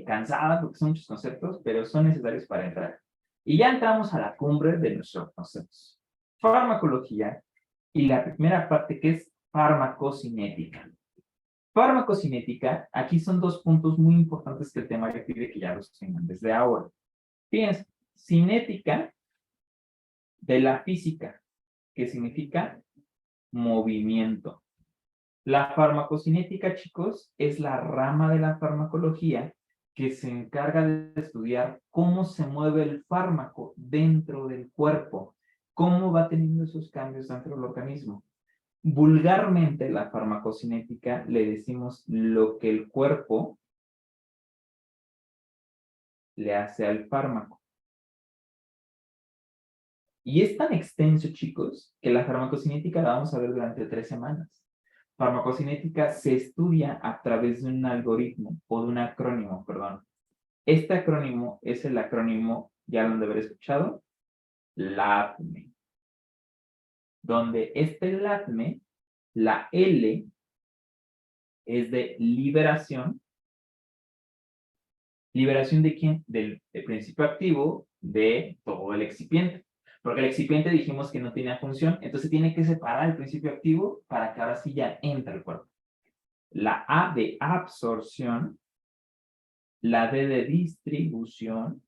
cansada porque son muchos conceptos, pero son necesarios para entrar. Y ya entramos a la cumbre de nuestros conceptos. Farmacología y la primera parte que es farmacocinética. Farmacocinética, aquí son dos puntos muy importantes que el temario pide que ya los tengan desde ahora. Fíjense, cinética de la física, que significa movimiento. La farmacocinética, chicos, es la rama de la farmacología que se encarga de estudiar cómo se mueve el fármaco dentro del cuerpo, cómo va teniendo esos cambios dentro del organismo. Vulgarmente, la farmacocinética le decimos lo que el cuerpo le hace al fármaco. Y es tan extenso, chicos, que la farmacocinética la vamos a ver durante 3 semanas. Farmacocinética se estudia a través de un algoritmo o de un acrónimo, perdón. Este acrónimo es el acrónimo, ya lo han de haber escuchado, LATME. Donde este LATME, la L es de liberación. ¿Liberación de quién? Del principio activo de todo el excipiente. Porque el excipiente dijimos que no tenía función, entonces tiene que separar el principio activo para que ahora sí ya entre el cuerpo. La A de absorción, la D de distribución,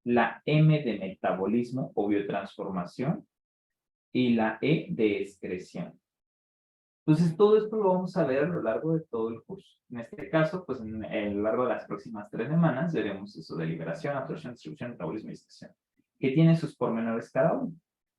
la M de metabolismo o biotransformación y la E de excreción. Entonces, todo esto lo vamos a ver a lo largo de todo el curso. En este caso, pues a lo largo de las próximas 3 semanas veremos eso de liberación, absorción, distribución, metabolismo y excreción, que tiene sus pormenores cada uno.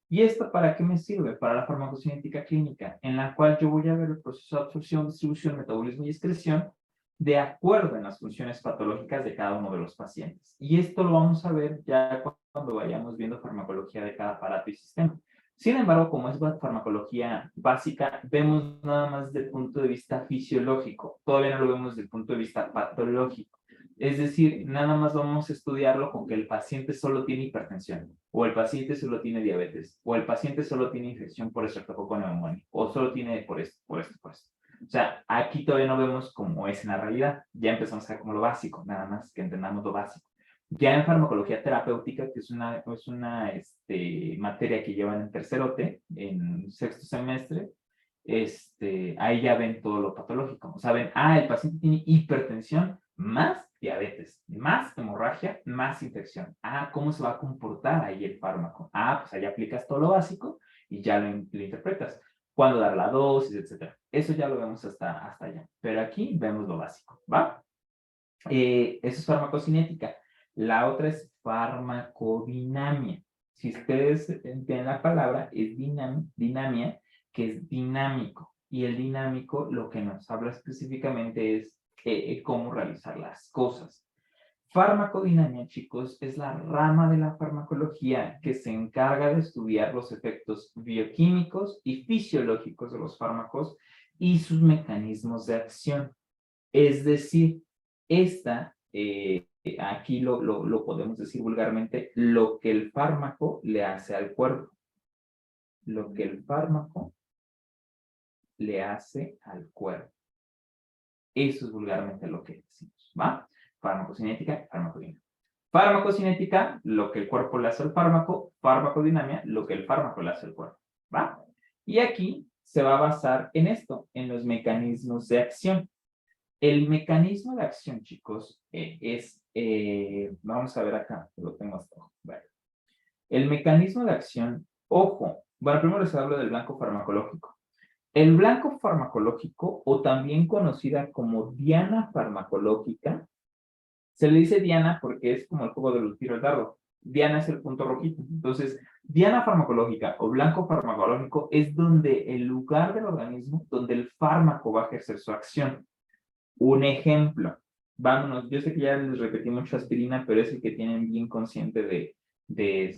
¿Y esto para qué me sirve? Para la farmacocinética clínica, en la cual yo voy a ver el proceso de absorción, distribución, metabolismo y excreción de acuerdo en las funciones patológicas de cada uno de los pacientes. Y esto lo vamos a ver ya cuando vayamos viendo farmacología de cada aparato y sistema. Sin embargo, como es farmacología básica, vemos nada más desde el punto de vista fisiológico. Todavía no lo vemos desde el punto de vista patológico. Es decir, nada más vamos a estudiarlo con que el paciente solo tiene hipertensión, o el paciente solo tiene diabetes, o el paciente solo tiene infección por estreptococo neumonía, o solo tiene por esto, por esto, por esto. O sea, aquí todavía no vemos cómo es en la realidad. Ya empezamos a ver como lo básico, nada más que entendamos lo básico. Ya en farmacología terapéutica, que es una materia que llevan en tercerote, en sexto semestre, ahí ya ven todo lo patológico. O sea, ven, el paciente tiene hipertensión más diabetes, más hemorragia, más infección. ¿Cómo se va a comportar ahí el fármaco? Pues ahí aplicas todo lo básico y ya lo interpretas. Cuándo dar la dosis, etcétera. Eso ya lo vemos hasta allá. Pero aquí vemos lo básico, ¿va? Eso es farmacocinética. La otra es farmacodinamia. Si ustedes entienden la palabra, es dinamia, que es dinámico. Y el dinámico lo que nos habla específicamente es cómo realizar las cosas. Farmacodinamia, chicos, es la rama de la farmacología que se encarga de estudiar los efectos bioquímicos y fisiológicos de los fármacos y sus mecanismos de acción. Es decir, aquí lo podemos decir vulgarmente, lo que el fármaco le hace al cuerpo. Lo que el fármaco le hace al cuerpo. Eso es vulgarmente lo que decimos, ¿va? Farmacocinética, farmacodinámica. Farmacocinética, lo que el cuerpo le hace al fármaco. Farmacodinamia, lo que el fármaco le hace al cuerpo, ¿va? Y aquí se va a basar en esto, en los mecanismos de acción. El mecanismo de acción, chicos, vamos a ver acá, lo tengo hasta abajo. Bueno. El mecanismo de acción, ojo, bueno, primero les hablo del blanco farmacológico. El blanco farmacológico, o también conocida como diana farmacológica, se le dice diana porque es como el juego del tiro al dardo. Diana es el punto rojito. Entonces, diana farmacológica o blanco farmacológico es donde el lugar del organismo, donde el fármaco va a ejercer su acción. Un ejemplo, vámonos, yo sé que ya les repetí mucho aspirina, pero es el que tienen bien consciente de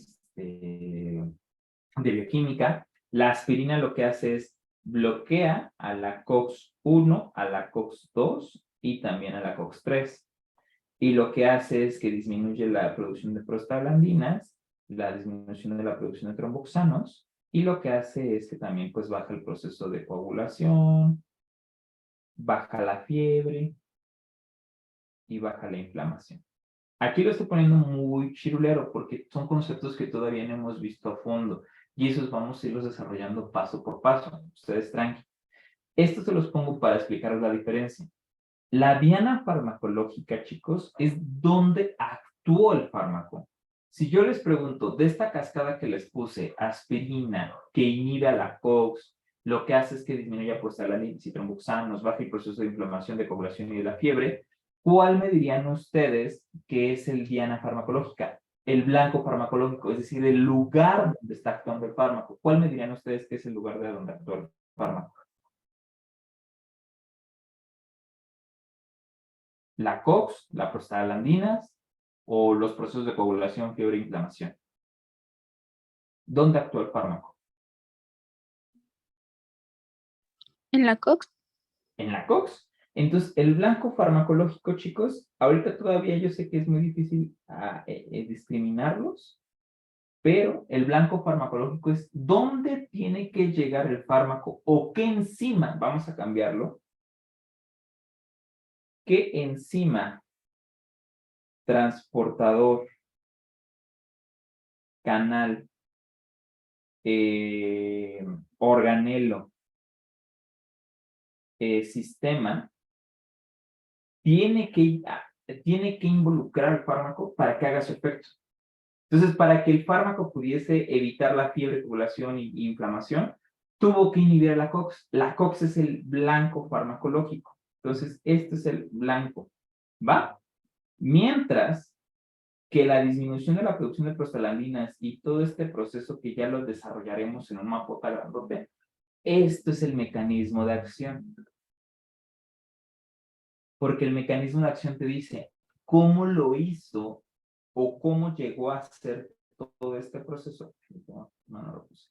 bioquímica. La aspirina lo que hace es bloquea a la COX-1, a la COX-2 y también a la COX-3. Y lo que hace es que disminuye la producción de prostaglandinas, la disminución de la producción de tromboxanos, y lo que hace es que también pues baja el proceso de coagulación, baja la fiebre y baja la inflamación. Aquí lo estoy poniendo muy chirulero porque son conceptos que todavía no hemos visto a fondo y esos vamos a irlos desarrollando paso por paso. Ustedes tranqui. Esto se los pongo para explicaros la diferencia. La diana farmacológica, chicos, es donde actuó el fármaco. Si yo les pregunto, de esta cascada que les puse, aspirina, que inhibe a la COX, lo que hace es que disminuya prostaglandinas y tromboxanos, baja el proceso de inflamación, de coagulación y de la fiebre, ¿cuál me dirían ustedes que es el diana farmacológica? El blanco farmacológico, es decir, el lugar donde está actuando el fármaco. ¿Cuál me dirían ustedes que es el lugar de donde actúa el fármaco? La COX, las prostaglandinas o los procesos de coagulación, fiebre e inflamación. ¿Dónde actúa el fármaco? En la COX. En la COX. Entonces, el blanco farmacológico, chicos, ahorita todavía yo sé que es muy difícil discriminarlos, pero el blanco farmacológico es dónde tiene que llegar el fármaco o qué enzima, vamos a cambiarlo, qué enzima transportador, canal, organelo, sistema, tiene que involucrar el fármaco para que haga su efecto. Entonces, para que el fármaco pudiese evitar la fiebre, coagulación y inflamación, tuvo que inhibir a la COX. La COX es el blanco farmacológico. Entonces, este es el blanco, ¿va? Mientras que la disminución de la producción de prostaglandinas y todo este proceso que ya lo desarrollaremos en un mapota grandote, esto es el mecanismo de acción. Porque el mecanismo de acción te dice cómo lo hizo o cómo llegó a hacer todo este proceso. No lo puse.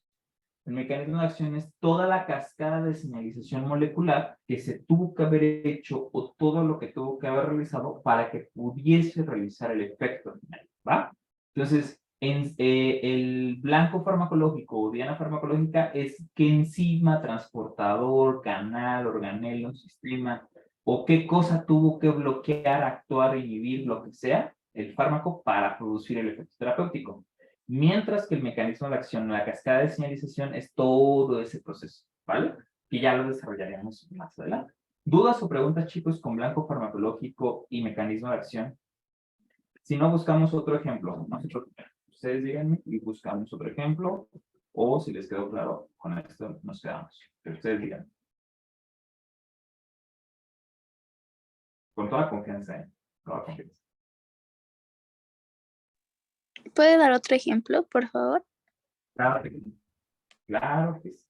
El mecanismo de acción es toda la cascada de señalización molecular que se tuvo que haber hecho o todo lo que tuvo que haber realizado para que pudiese realizar el efecto final, ¿va? Entonces, el blanco farmacológico o diana farmacológica es qué enzima, transportador, canal, organelo, sistema, o qué cosa tuvo que bloquear, actuar, inhibir, lo que sea, el fármaco para producir el efecto terapéutico. Mientras que el mecanismo de acción, la cascada de señalización, es todo ese proceso, ¿vale? Que ya lo desarrollaremos más adelante. ¿Dudas o preguntas, chicos, con blanco farmacológico y mecanismo de acción? Si no, buscamos otro ejemplo. No se preocupen. Ustedes díganme y buscamos otro ejemplo. O si les quedó claro, con esto nos quedamos. Pero ustedes digan. Con toda confianza, ¿eh? Toda confianza. ¿Puede dar otro ejemplo, por favor? Claro que sí. Claro que sí.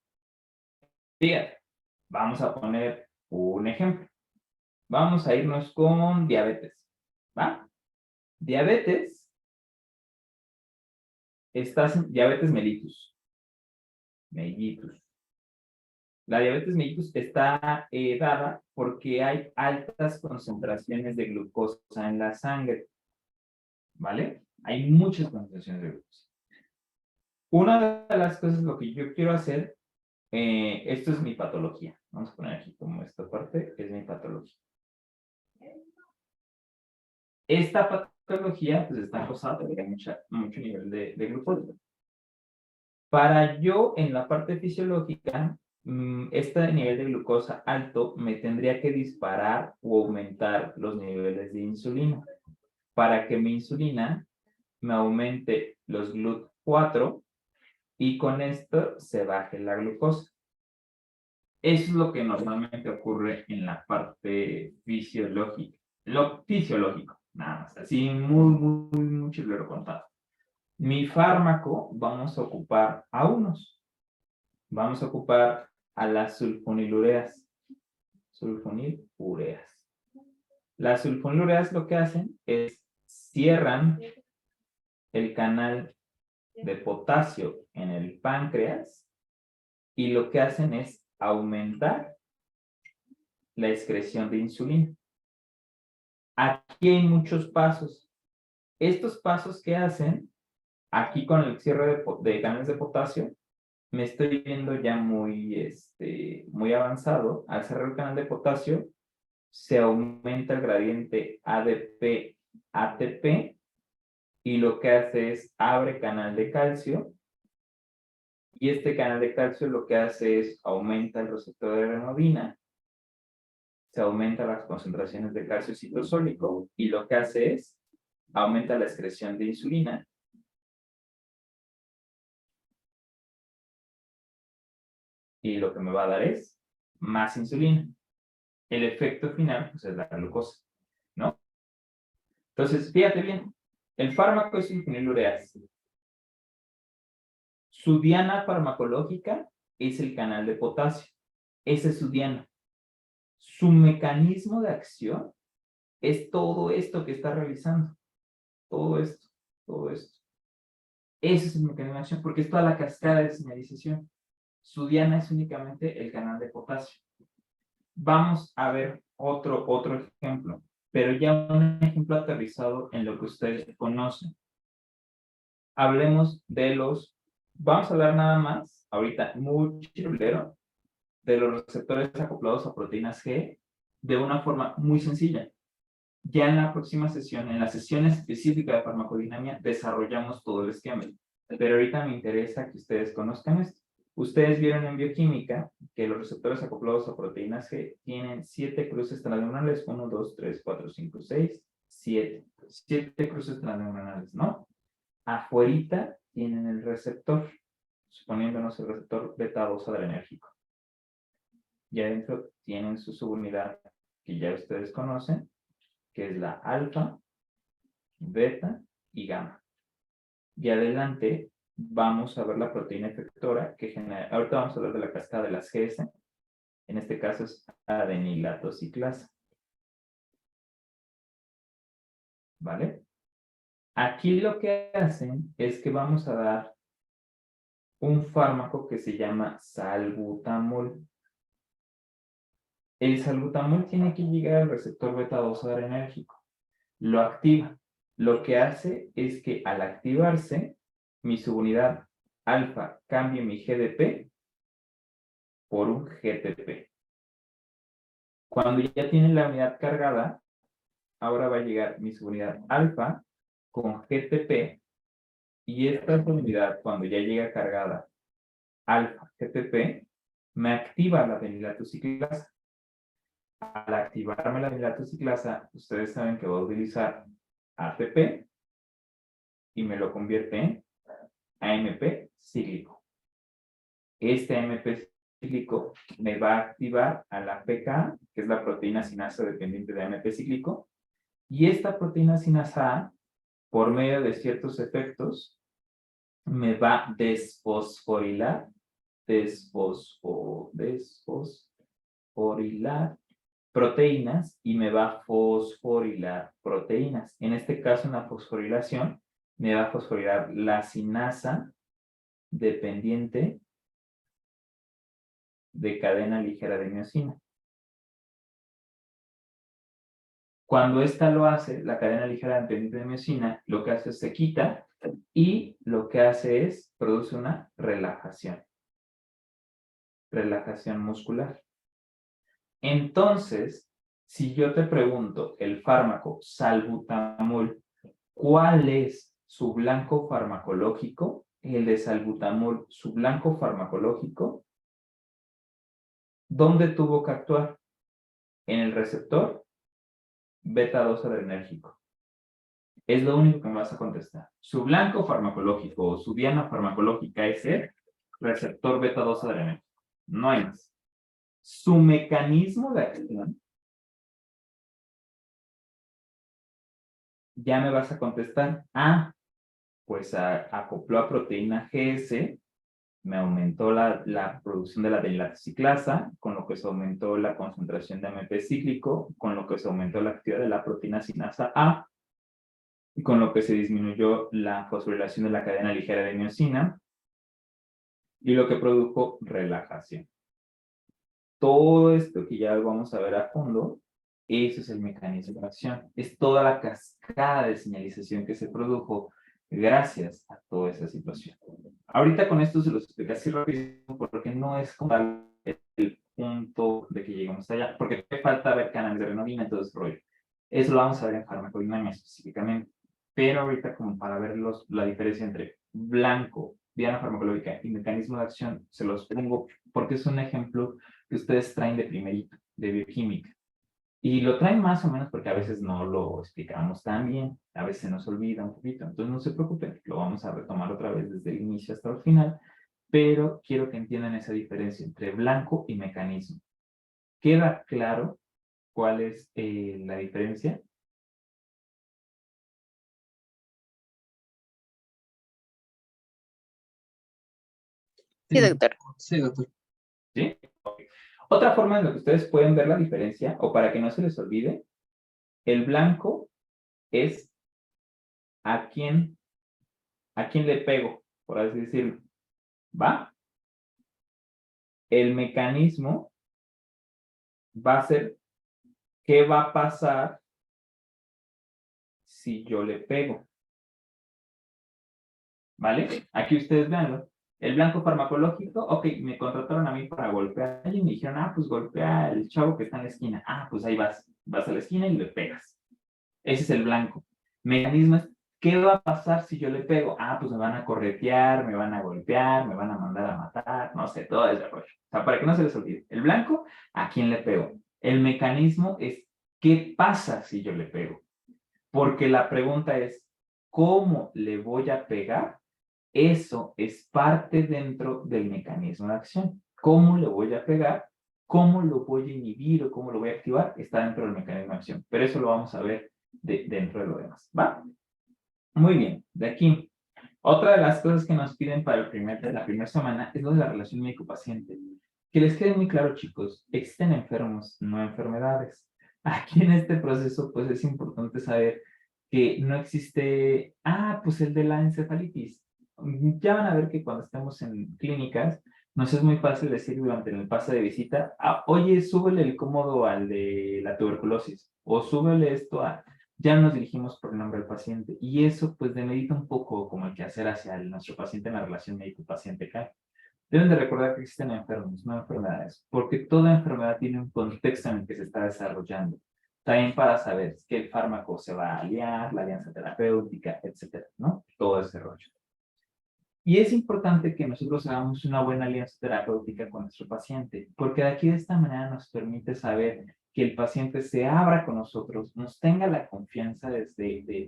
Fíjate, vamos a poner un ejemplo. Vamos a irnos con diabetes, ¿va? Diabetes, diabetes mellitus. Mellitus. La diabetes mellitus está dada porque hay altas concentraciones de glucosa en la sangre, ¿vale? Hay muchas concentraciones de glucosa. Una de las cosas, lo que yo quiero hacer, esto es mi patología. Vamos a poner aquí como esta parte, es mi patología. Esta patología pues está causada por mucho nivel de glucosa. Para yo, en la parte fisiológica, este nivel de glucosa alto me tendría que disparar o aumentar los niveles de insulina. Para que mi insulina me aumente los GLUT4 y con esto se baje la glucosa. Eso es lo que normalmente ocurre en la parte fisiológica. Lo fisiológico, nada más. Así muy chilero contado. Mi fármaco, vamos a ocupar a unos. Vamos a ocupar a las sulfonilureas. Sulfonilureas. Las sulfonilureas lo que hacen es cierran el canal de potasio en el páncreas y lo que hacen es aumentar la excreción de insulina. Aquí hay muchos pasos. Estos pasos que hacen, aquí con el cierre de canales de potasio, me estoy viendo ya muy avanzado. Al cerrar el canal de potasio, se aumenta el gradiente ADP-ATP y lo que hace es abre canal de calcio y este canal de calcio lo que hace es aumenta el receptor de renodina, se aumenta las concentraciones de calcio citosólico y lo que hace es aumenta la excreción de insulina y lo que me va a dar es más insulina. El efecto final pues, es la glucosa, ¿no? Entonces, fíjate bien, el fármaco es sulfonilureas. Su diana farmacológica es el canal de potasio. Ese es su diana. Su mecanismo de acción es todo esto que está realizando. Todo esto, todo esto. Ese es el mecanismo de acción porque es toda la cascada de señalización. Su diana es únicamente el canal de potasio. Vamos a ver otro ejemplo, pero ya un ejemplo aterrizado en lo que ustedes conocen. Hablemos de vamos a hablar nada más, ahorita muy chirulero, de los receptores acoplados a proteínas G de una forma muy sencilla. Ya en la próxima sesión, en la sesión específica de farmacodinámica, desarrollamos todo el esquema. Pero ahorita me interesa que ustedes conozcan esto. Ustedes vieron en bioquímica que los receptores acoplados a proteínas G tienen 7 cruces transneuronales, 1, 2, 3, 4, 5, 6, 7. 7 cruces transneuronales, ¿no? Afuerita tienen el receptor, suponiéndonos el receptor beta-2 adrenérgico. Y adentro tienen su subunidad que ya ustedes conocen, que es la alfa, beta y gamma. Y adelante vamos a ver la proteína efectora que genera, ahorita vamos a hablar de la cascada de las GS, en este caso es adenilato ciclasa. ¿Vale? Aquí lo que hacen es que vamos a dar un fármaco que se llama salbutamol. El salbutamol tiene que llegar al receptor beta-2 adrenérgico. Lo activa. Lo que hace es que al activarse, mi subunidad alfa cambie mi GDP por un GTP. Cuando ya tiene la unidad cargada, ahora va a llegar mi subunidad alfa con GTP y esta unidad, cuando ya llega cargada alfa GTP, me activa la fenilatociclasa. Al activarme la fenilatociclasa, ustedes saben que voy a utilizar ATP y me lo convierte en AMP cíclico. Este AMP cíclico me va a activar a la PK, que es la proteína sinasa dependiente de AMP cíclico, y esta proteína sinasa A, por medio de ciertos efectos, me va a desfosforilar proteínas y me va a fosforilar proteínas. En este caso, una fosforilación me va a fosforilar la sinasa dependiente de cadena ligera de miosina. Cuando esta lo hace, la cadena ligera dependiente de miosina, lo que hace es se quita y lo que hace es produce una relajación. Relajación muscular. Entonces, si yo te pregunto el fármaco salbutamol, ¿cuál es su blanco farmacológico? El de salbutamol, su blanco farmacológico, ¿dónde tuvo que actuar? En el receptor beta-2 adrenérgico. Es lo único que me vas a contestar. Su blanco farmacológico o su diana farmacológica es el receptor beta-2 adrenérgico. No hay más. Su mecanismo de acción, ya me vas a contestar, pues acopló a proteína GS, me aumentó la producción de la fenilatociclasa, con lo que se aumentó la concentración de AMP cíclico, con lo que se aumentó la actividad de la proteína sinasa A, y con lo que se disminuyó la fosforilación de la cadena ligera de miosina, y lo que produjo relajación. Todo esto que ya vamos a ver a fondo, eso es el mecanismo de acción. Es toda la cascada de señalización que se produjo gracias a toda esa situación. Ahorita con esto se los explico así rápido porque no es como tal el punto de que lleguemos allá, porque te falta ver canales de renovina y todo ese rollo. Eso lo vamos a ver en farmacodinámica específicamente. Pero ahorita como para ver la diferencia entre blanco, diana farmacológica y mecanismo de acción, se los pongo porque es un ejemplo que ustedes traen de primerito, de bioquímica. Y lo traen más o menos porque a veces no lo explicamos tan bien, a veces se nos olvida un poquito. Entonces no se preocupen, lo vamos a retomar otra vez desde el inicio hasta el final, pero quiero que entiendan esa diferencia entre blanco y mecanismo. ¿Queda claro cuál es la diferencia? Sí, doctor. Sí, doctor. ¿Sí? Okay. Otra forma en la que ustedes pueden ver la diferencia, o para que no se les olvide, el blanco es a quién le pego, por así decirlo. ¿Va? El mecanismo va a ser qué va a pasar si yo le pego. ¿Vale? Aquí ustedes veanlo. El blanco farmacológico, ok, me contrataron a mí para golpear y me dijeron, pues golpea al chavo que está en la esquina. Pues ahí vas a la esquina y le pegas. Ese es el blanco. Mecanismo es, ¿qué va a pasar si yo le pego? Pues me van a corretear, me van a golpear, me van a mandar a matar, no sé, todo ese rollo. O sea, para que no se les olvide. El blanco, ¿a quién le pego? El mecanismo es, ¿qué pasa si yo le pego? Porque la pregunta es, ¿cómo le voy a pegar? Eso es parte dentro del mecanismo de acción. ¿Cómo le voy a pegar? ¿Cómo lo voy a inhibir o cómo lo voy a activar? Está dentro del mecanismo de acción. Pero eso lo vamos a ver dentro de lo demás. ¿Va? Muy bien. De aquí. Otra de las cosas que nos piden para la primera semana es lo de la relación médico-paciente. Que les quede muy claro, chicos. Existen enfermos, no enfermedades. Aquí en este proceso, pues es importante saber que no existe, pues el de la encefalitis. Ya van a ver que cuando estemos en clínicas, nos es muy fácil decir durante el pase de visita, oye, súbele el cómodo al de la tuberculosis, o súbele esto a... Ya nos dirigimos por el nombre del paciente, y eso pues demerita un poco como el quehacer hacia nuestro paciente en la relación médico-paciente. Deben de recordar que existen enfermos, no enfermedades, porque toda enfermedad tiene un contexto en el que se está desarrollando. También para saber que el fármaco se va a aliar, la alianza terapéutica, etcétera, ¿no? Todo ese rollo. Y es importante que nosotros hagamos una buena alianza terapéutica con nuestro paciente, porque de aquí de esta manera nos permite saber que el paciente se abra con nosotros, nos tenga la confianza de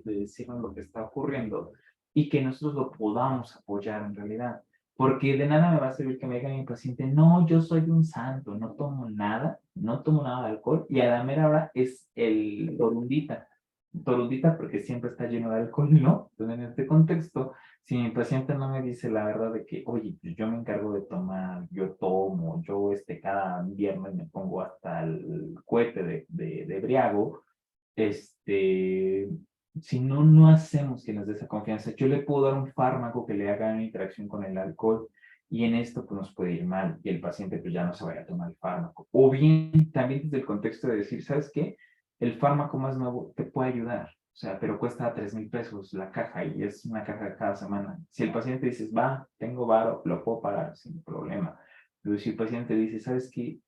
decirnos lo que está ocurriendo y que nosotros lo podamos apoyar en realidad. Porque de nada me va a servir que me diga mi paciente, no, yo soy un santo, no tomo nada de alcohol, y a la mera hora es el torundita porque siempre está lleno de alcohol, ¿no? Entonces en este contexto, si mi paciente no me dice la verdad de que, oye, pues yo me encargo de tomar, yo tomo, yo cada viernes me pongo hasta el cohete de briago, si no hacemos que nos dé esa confianza, yo le puedo dar un fármaco que le haga una interacción con el alcohol, y en esto pues nos puede ir mal, y el paciente pues ya no se vaya a tomar el fármaco. O bien, también desde el contexto de decir, ¿sabes qué? El fármaco más nuevo te puede ayudar, o sea, pero cuesta 3,000 pesos la caja, y es una caja cada semana. Si el paciente dice, va, tengo varo, lo puedo pagar sin problema. Pero si el paciente dice, ¿sabes qué?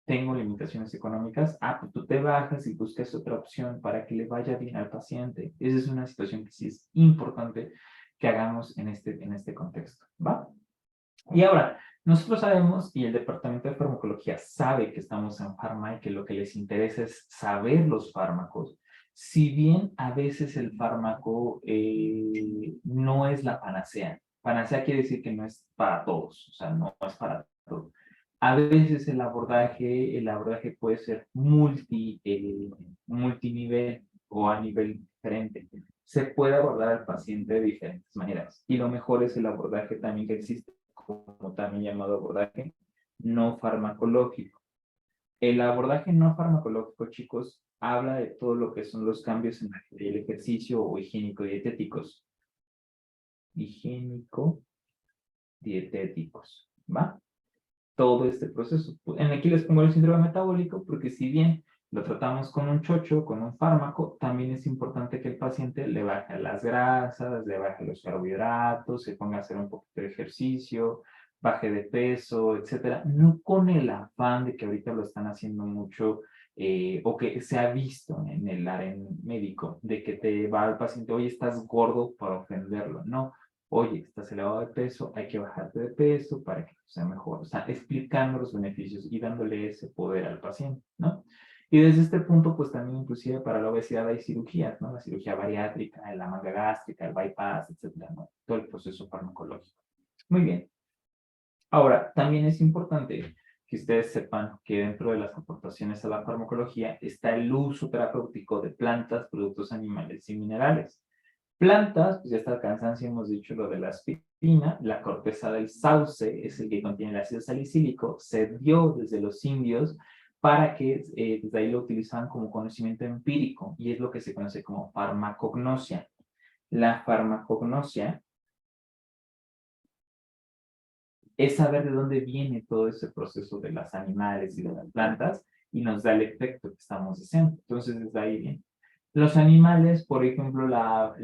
Tengo limitaciones económicas, pues tú te bajas y buscas otra opción para que le vaya bien al paciente. Esa es una situación que sí es importante que hagamos en este contexto, ¿va? Y ahora, nosotros sabemos, y el Departamento de Farmacología sabe que estamos en Pharma y que lo que les interesa es saber los fármacos. Si bien a veces el fármaco no es la panacea. Panacea quiere decir que no es para todos, o sea, no es para todos. A veces el abordaje puede ser multinivel o a nivel diferente. Se puede abordar al paciente de diferentes maneras. Y lo mejor es el abordaje también que existe, como también llamado abordaje no farmacológico. El abordaje no farmacológico, chicos, habla de todo lo que son los cambios en el ejercicio o higiénico-dietéticos. Higiénico-dietéticos, ¿va? Todo este proceso. Aquí les pongo el síndrome metabólico porque si bien lo tratamos con un chocho, con un fármaco, también es importante que el paciente le baje las grasas, le baje los carbohidratos, se ponga a hacer un poquito de ejercicio, baje de peso, etcétera. No con el afán de que ahorita lo están haciendo mucho o que se ha visto en el área médico, de que te va al paciente, oye, estás gordo para ofenderlo. No, oye, estás elevado de peso, hay que bajarte de peso para que sea mejor. O sea, explicando los beneficios y dándole ese poder al paciente, ¿no? Y desde este punto, pues también inclusive para la obesidad hay cirugías, ¿no? La cirugía bariátrica, la manga gástrica, el bypass, etcétera, ¿no? Todo el proceso farmacológico. Muy bien. Ahora, también es importante que ustedes sepan que dentro de las aportaciones a la farmacología está el uso terapéutico de plantas, productos animales y minerales. Plantas, pues ya hasta el cansancio hemos dicho lo de la aspirina, la corteza del sauce es el que contiene el ácido salicílico, se dio desde los indios para que desde ahí lo utilizaban como conocimiento empírico, y es lo que se conoce como farmacognosia. La farmacognosia es saber de dónde viene todo ese proceso de los animales y de las plantas, y nos da el efecto que estamos diciendo. Entonces, desde ahí viene. Los animales, por ejemplo, la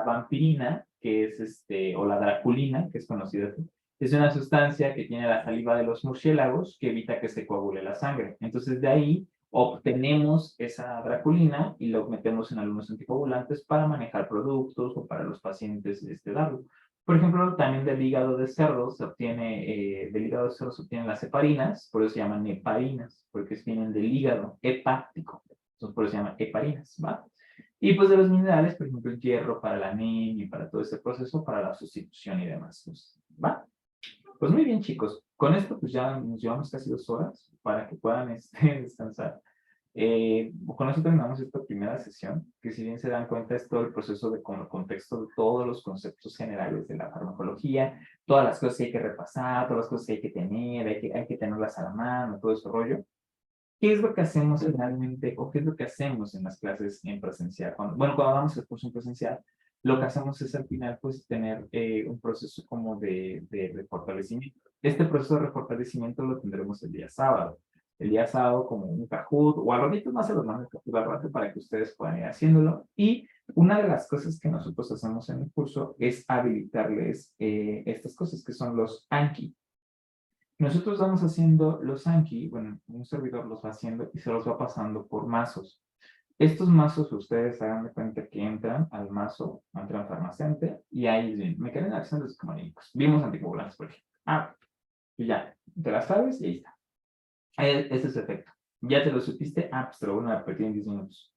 vampirina, que es o la draculina, que es conocida, es una sustancia que tiene la saliva de los murciélagos que evita que se coagule la sangre. Entonces, de ahí obtenemos esa draculina y lo metemos en algunos anticoagulantes para manejar productos o para los pacientes darlo. Por ejemplo, también del hígado de cerdo se obtiene, las heparinas, por eso se llaman heparinas, porque vienen del hígado hepático. Entonces, por eso se llaman heparinas, ¿va? Y pues de los minerales, por ejemplo, el hierro para la anemia y para todo este proceso, para la sustitución y demás, ¿va? Pues muy bien, chicos. Con esto, pues ya nos llevamos casi 2 horas para que puedan descansar. Con eso terminamos esta primera sesión, que si bien se dan cuenta es todo el proceso con el contexto de todos los conceptos generales de la farmacología, todas las cosas que hay que repasar, todas las cosas que hay que tener, hay que tenerlas a la mano, todo ese rollo. ¿Qué es lo que hacemos realmente, o qué es lo que hacemos en las clases en presencial? Cuando damos el curso en presencial, lo que hacemos es al final pues tener un proceso como de fortalecimiento. Este proceso de refortalecimiento lo tendremos el día sábado. El día sábado como un Kahoot o al ratito más se los mando al rato para que ustedes puedan ir haciéndolo. Y una de las cosas que nosotros hacemos en el curso es habilitarles estas cosas que son los Anki. Nosotros vamos haciendo los Anki, bueno, un servidor los va haciendo y se los va pasando por mazos. Estos mazos ustedes hagan de cuenta que entran al mazo, entran farmacéutico y ahí dicen, me quedé en acción de los comunicos. Vimos anticoagulantes, por ejemplo. Y ya, te las sabes y ahí está. Ese es su efecto. ¿Ya te lo supiste? Pues te lo voy a repetir en 10 minutos.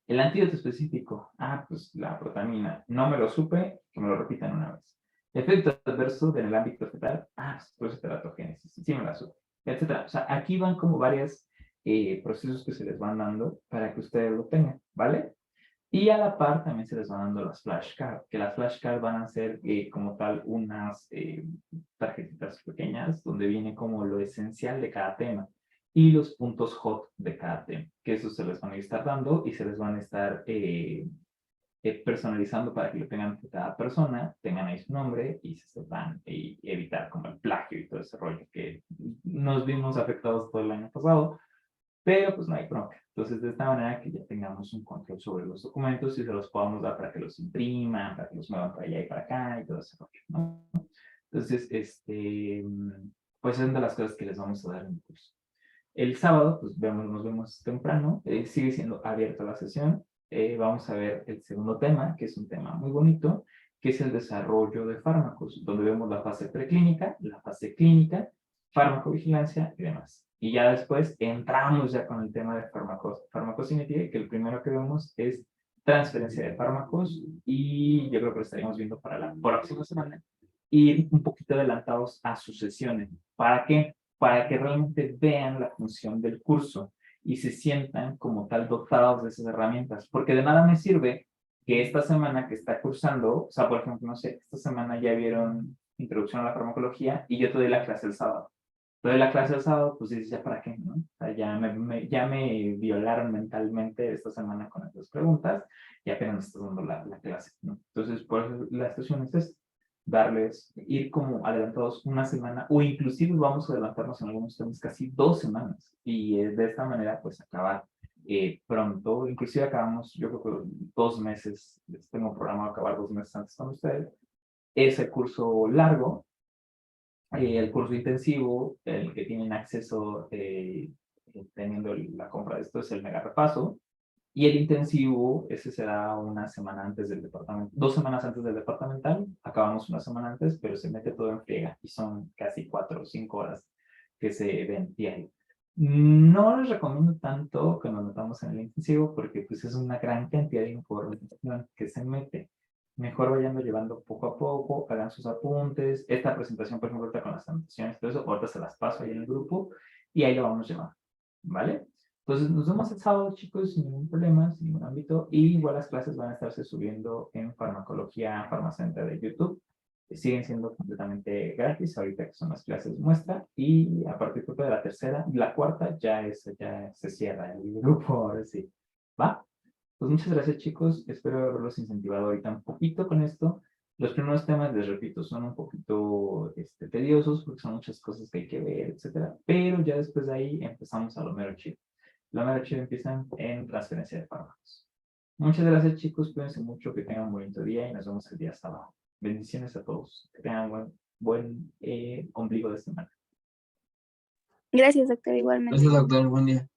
El antídoto específico. Pues la protamina. No me lo supe, que me lo repitan una vez. Efecto adverso en el ámbito fetal. Pues teratogénesis. Sí me la supe. Etcétera. O sea, aquí van como varios procesos que se les van dando para que ustedes lo tengan, ¿vale? Y a la par también se les van dando las flashcards, que las flashcards van a ser como tal unas tarjetitas pequeñas donde viene como lo esencial de cada tema y los puntos hot de cada tema, que eso se les van a estar dando y se les van a estar personalizando para que lo tengan cada persona, tengan ahí su nombre y se van y evitar como el plagio y todo ese rollo que nos vimos afectados todo el año pasado. Pero pues no hay bronca. Entonces, de esta manera que ya tengamos un control sobre los documentos y se los podamos dar para que los impriman, para que los muevan para allá y para acá y todo ese rollo, ¿no? Entonces, pues es una de las cosas que les vamos a dar en el curso. El sábado, pues nos vemos temprano, sigue siendo abierta la sesión. Vamos a ver el segundo tema, que es un tema muy bonito, que es el desarrollo de fármacos, donde vemos la fase preclínica, la fase clínica, farmacovigilancia y demás. Y ya después entramos ya con el tema de farmacocinética, que el primero que vemos es transferencia de fármacos y yo creo que lo estaríamos viendo para la próxima semana. Ir un poquito adelantados a sus sesiones. ¿Para qué? Para que realmente vean la función del curso y se sientan como tal dotados de esas herramientas. Porque de nada me sirve que esta semana que está cursando, o sea, por ejemplo, no sé, esta semana ya vieron Introducción a la Farmacología y yo te doy la clase el sábado. Te doy la clase el sábado, pues dices, ¿ya para qué? ¿No? O sea, ya me violaron mentalmente esta semana con estas preguntas y apenas me estás dando la clase, ¿no? Entonces, por eso la situación es darles, ir como adelantados una semana, o inclusive vamos a adelantarnos en algunos temas casi 2 semanas, y de esta manera pues acabar pronto, inclusive acabamos, yo creo que 2 meses, tengo programado acabar 2 meses antes con ustedes, ese curso largo, el curso intensivo, el que tienen acceso teniendo la compra de esto es el mega repaso, y el intensivo, ese será una semana antes del departamento, 2 semanas antes del departamental, acabamos una semana antes, pero se mete todo en friega y son casi 4 o 5 horas que se ven diario. No les recomiendo tanto que nos metamos en el intensivo porque pues es una gran cantidad de información que se mete. Mejor vayan llevando poco a poco, hagan sus apuntes. Esta presentación, por ejemplo, ahorita con las anotaciones, todo eso, ahorita se las paso ahí en el grupo y ahí lo vamos llevando, ¿vale? Entonces, nos vemos el sábado, chicos, sin ningún problema, sin ningún ámbito. Y igual las clases van a estarse subiendo en Farmacología Farmacéutica de YouTube. Siguen siendo completamente gratis, ahorita que son las clases muestra. Y a partir de la tercera, la cuarta, ya se cierra el grupo, ahora sí. ¿Va? Pues muchas gracias, chicos. Espero haberlos incentivado ahorita un poquito con esto. Los primeros temas, les repito, son un poquito tediosos porque son muchas cosas que hay que ver, etcétera. Pero ya después de ahí empezamos a lo mero chido. La mera chido empieza en transferencia de fármacos. Muchas gracias, chicos. Cuídense mucho, que tengan un bonito día y nos vemos el día sábado. Bendiciones a todos. Que tengan buen ombligo de semana. Gracias, doctor, igualmente. Gracias, doctor. Buen día.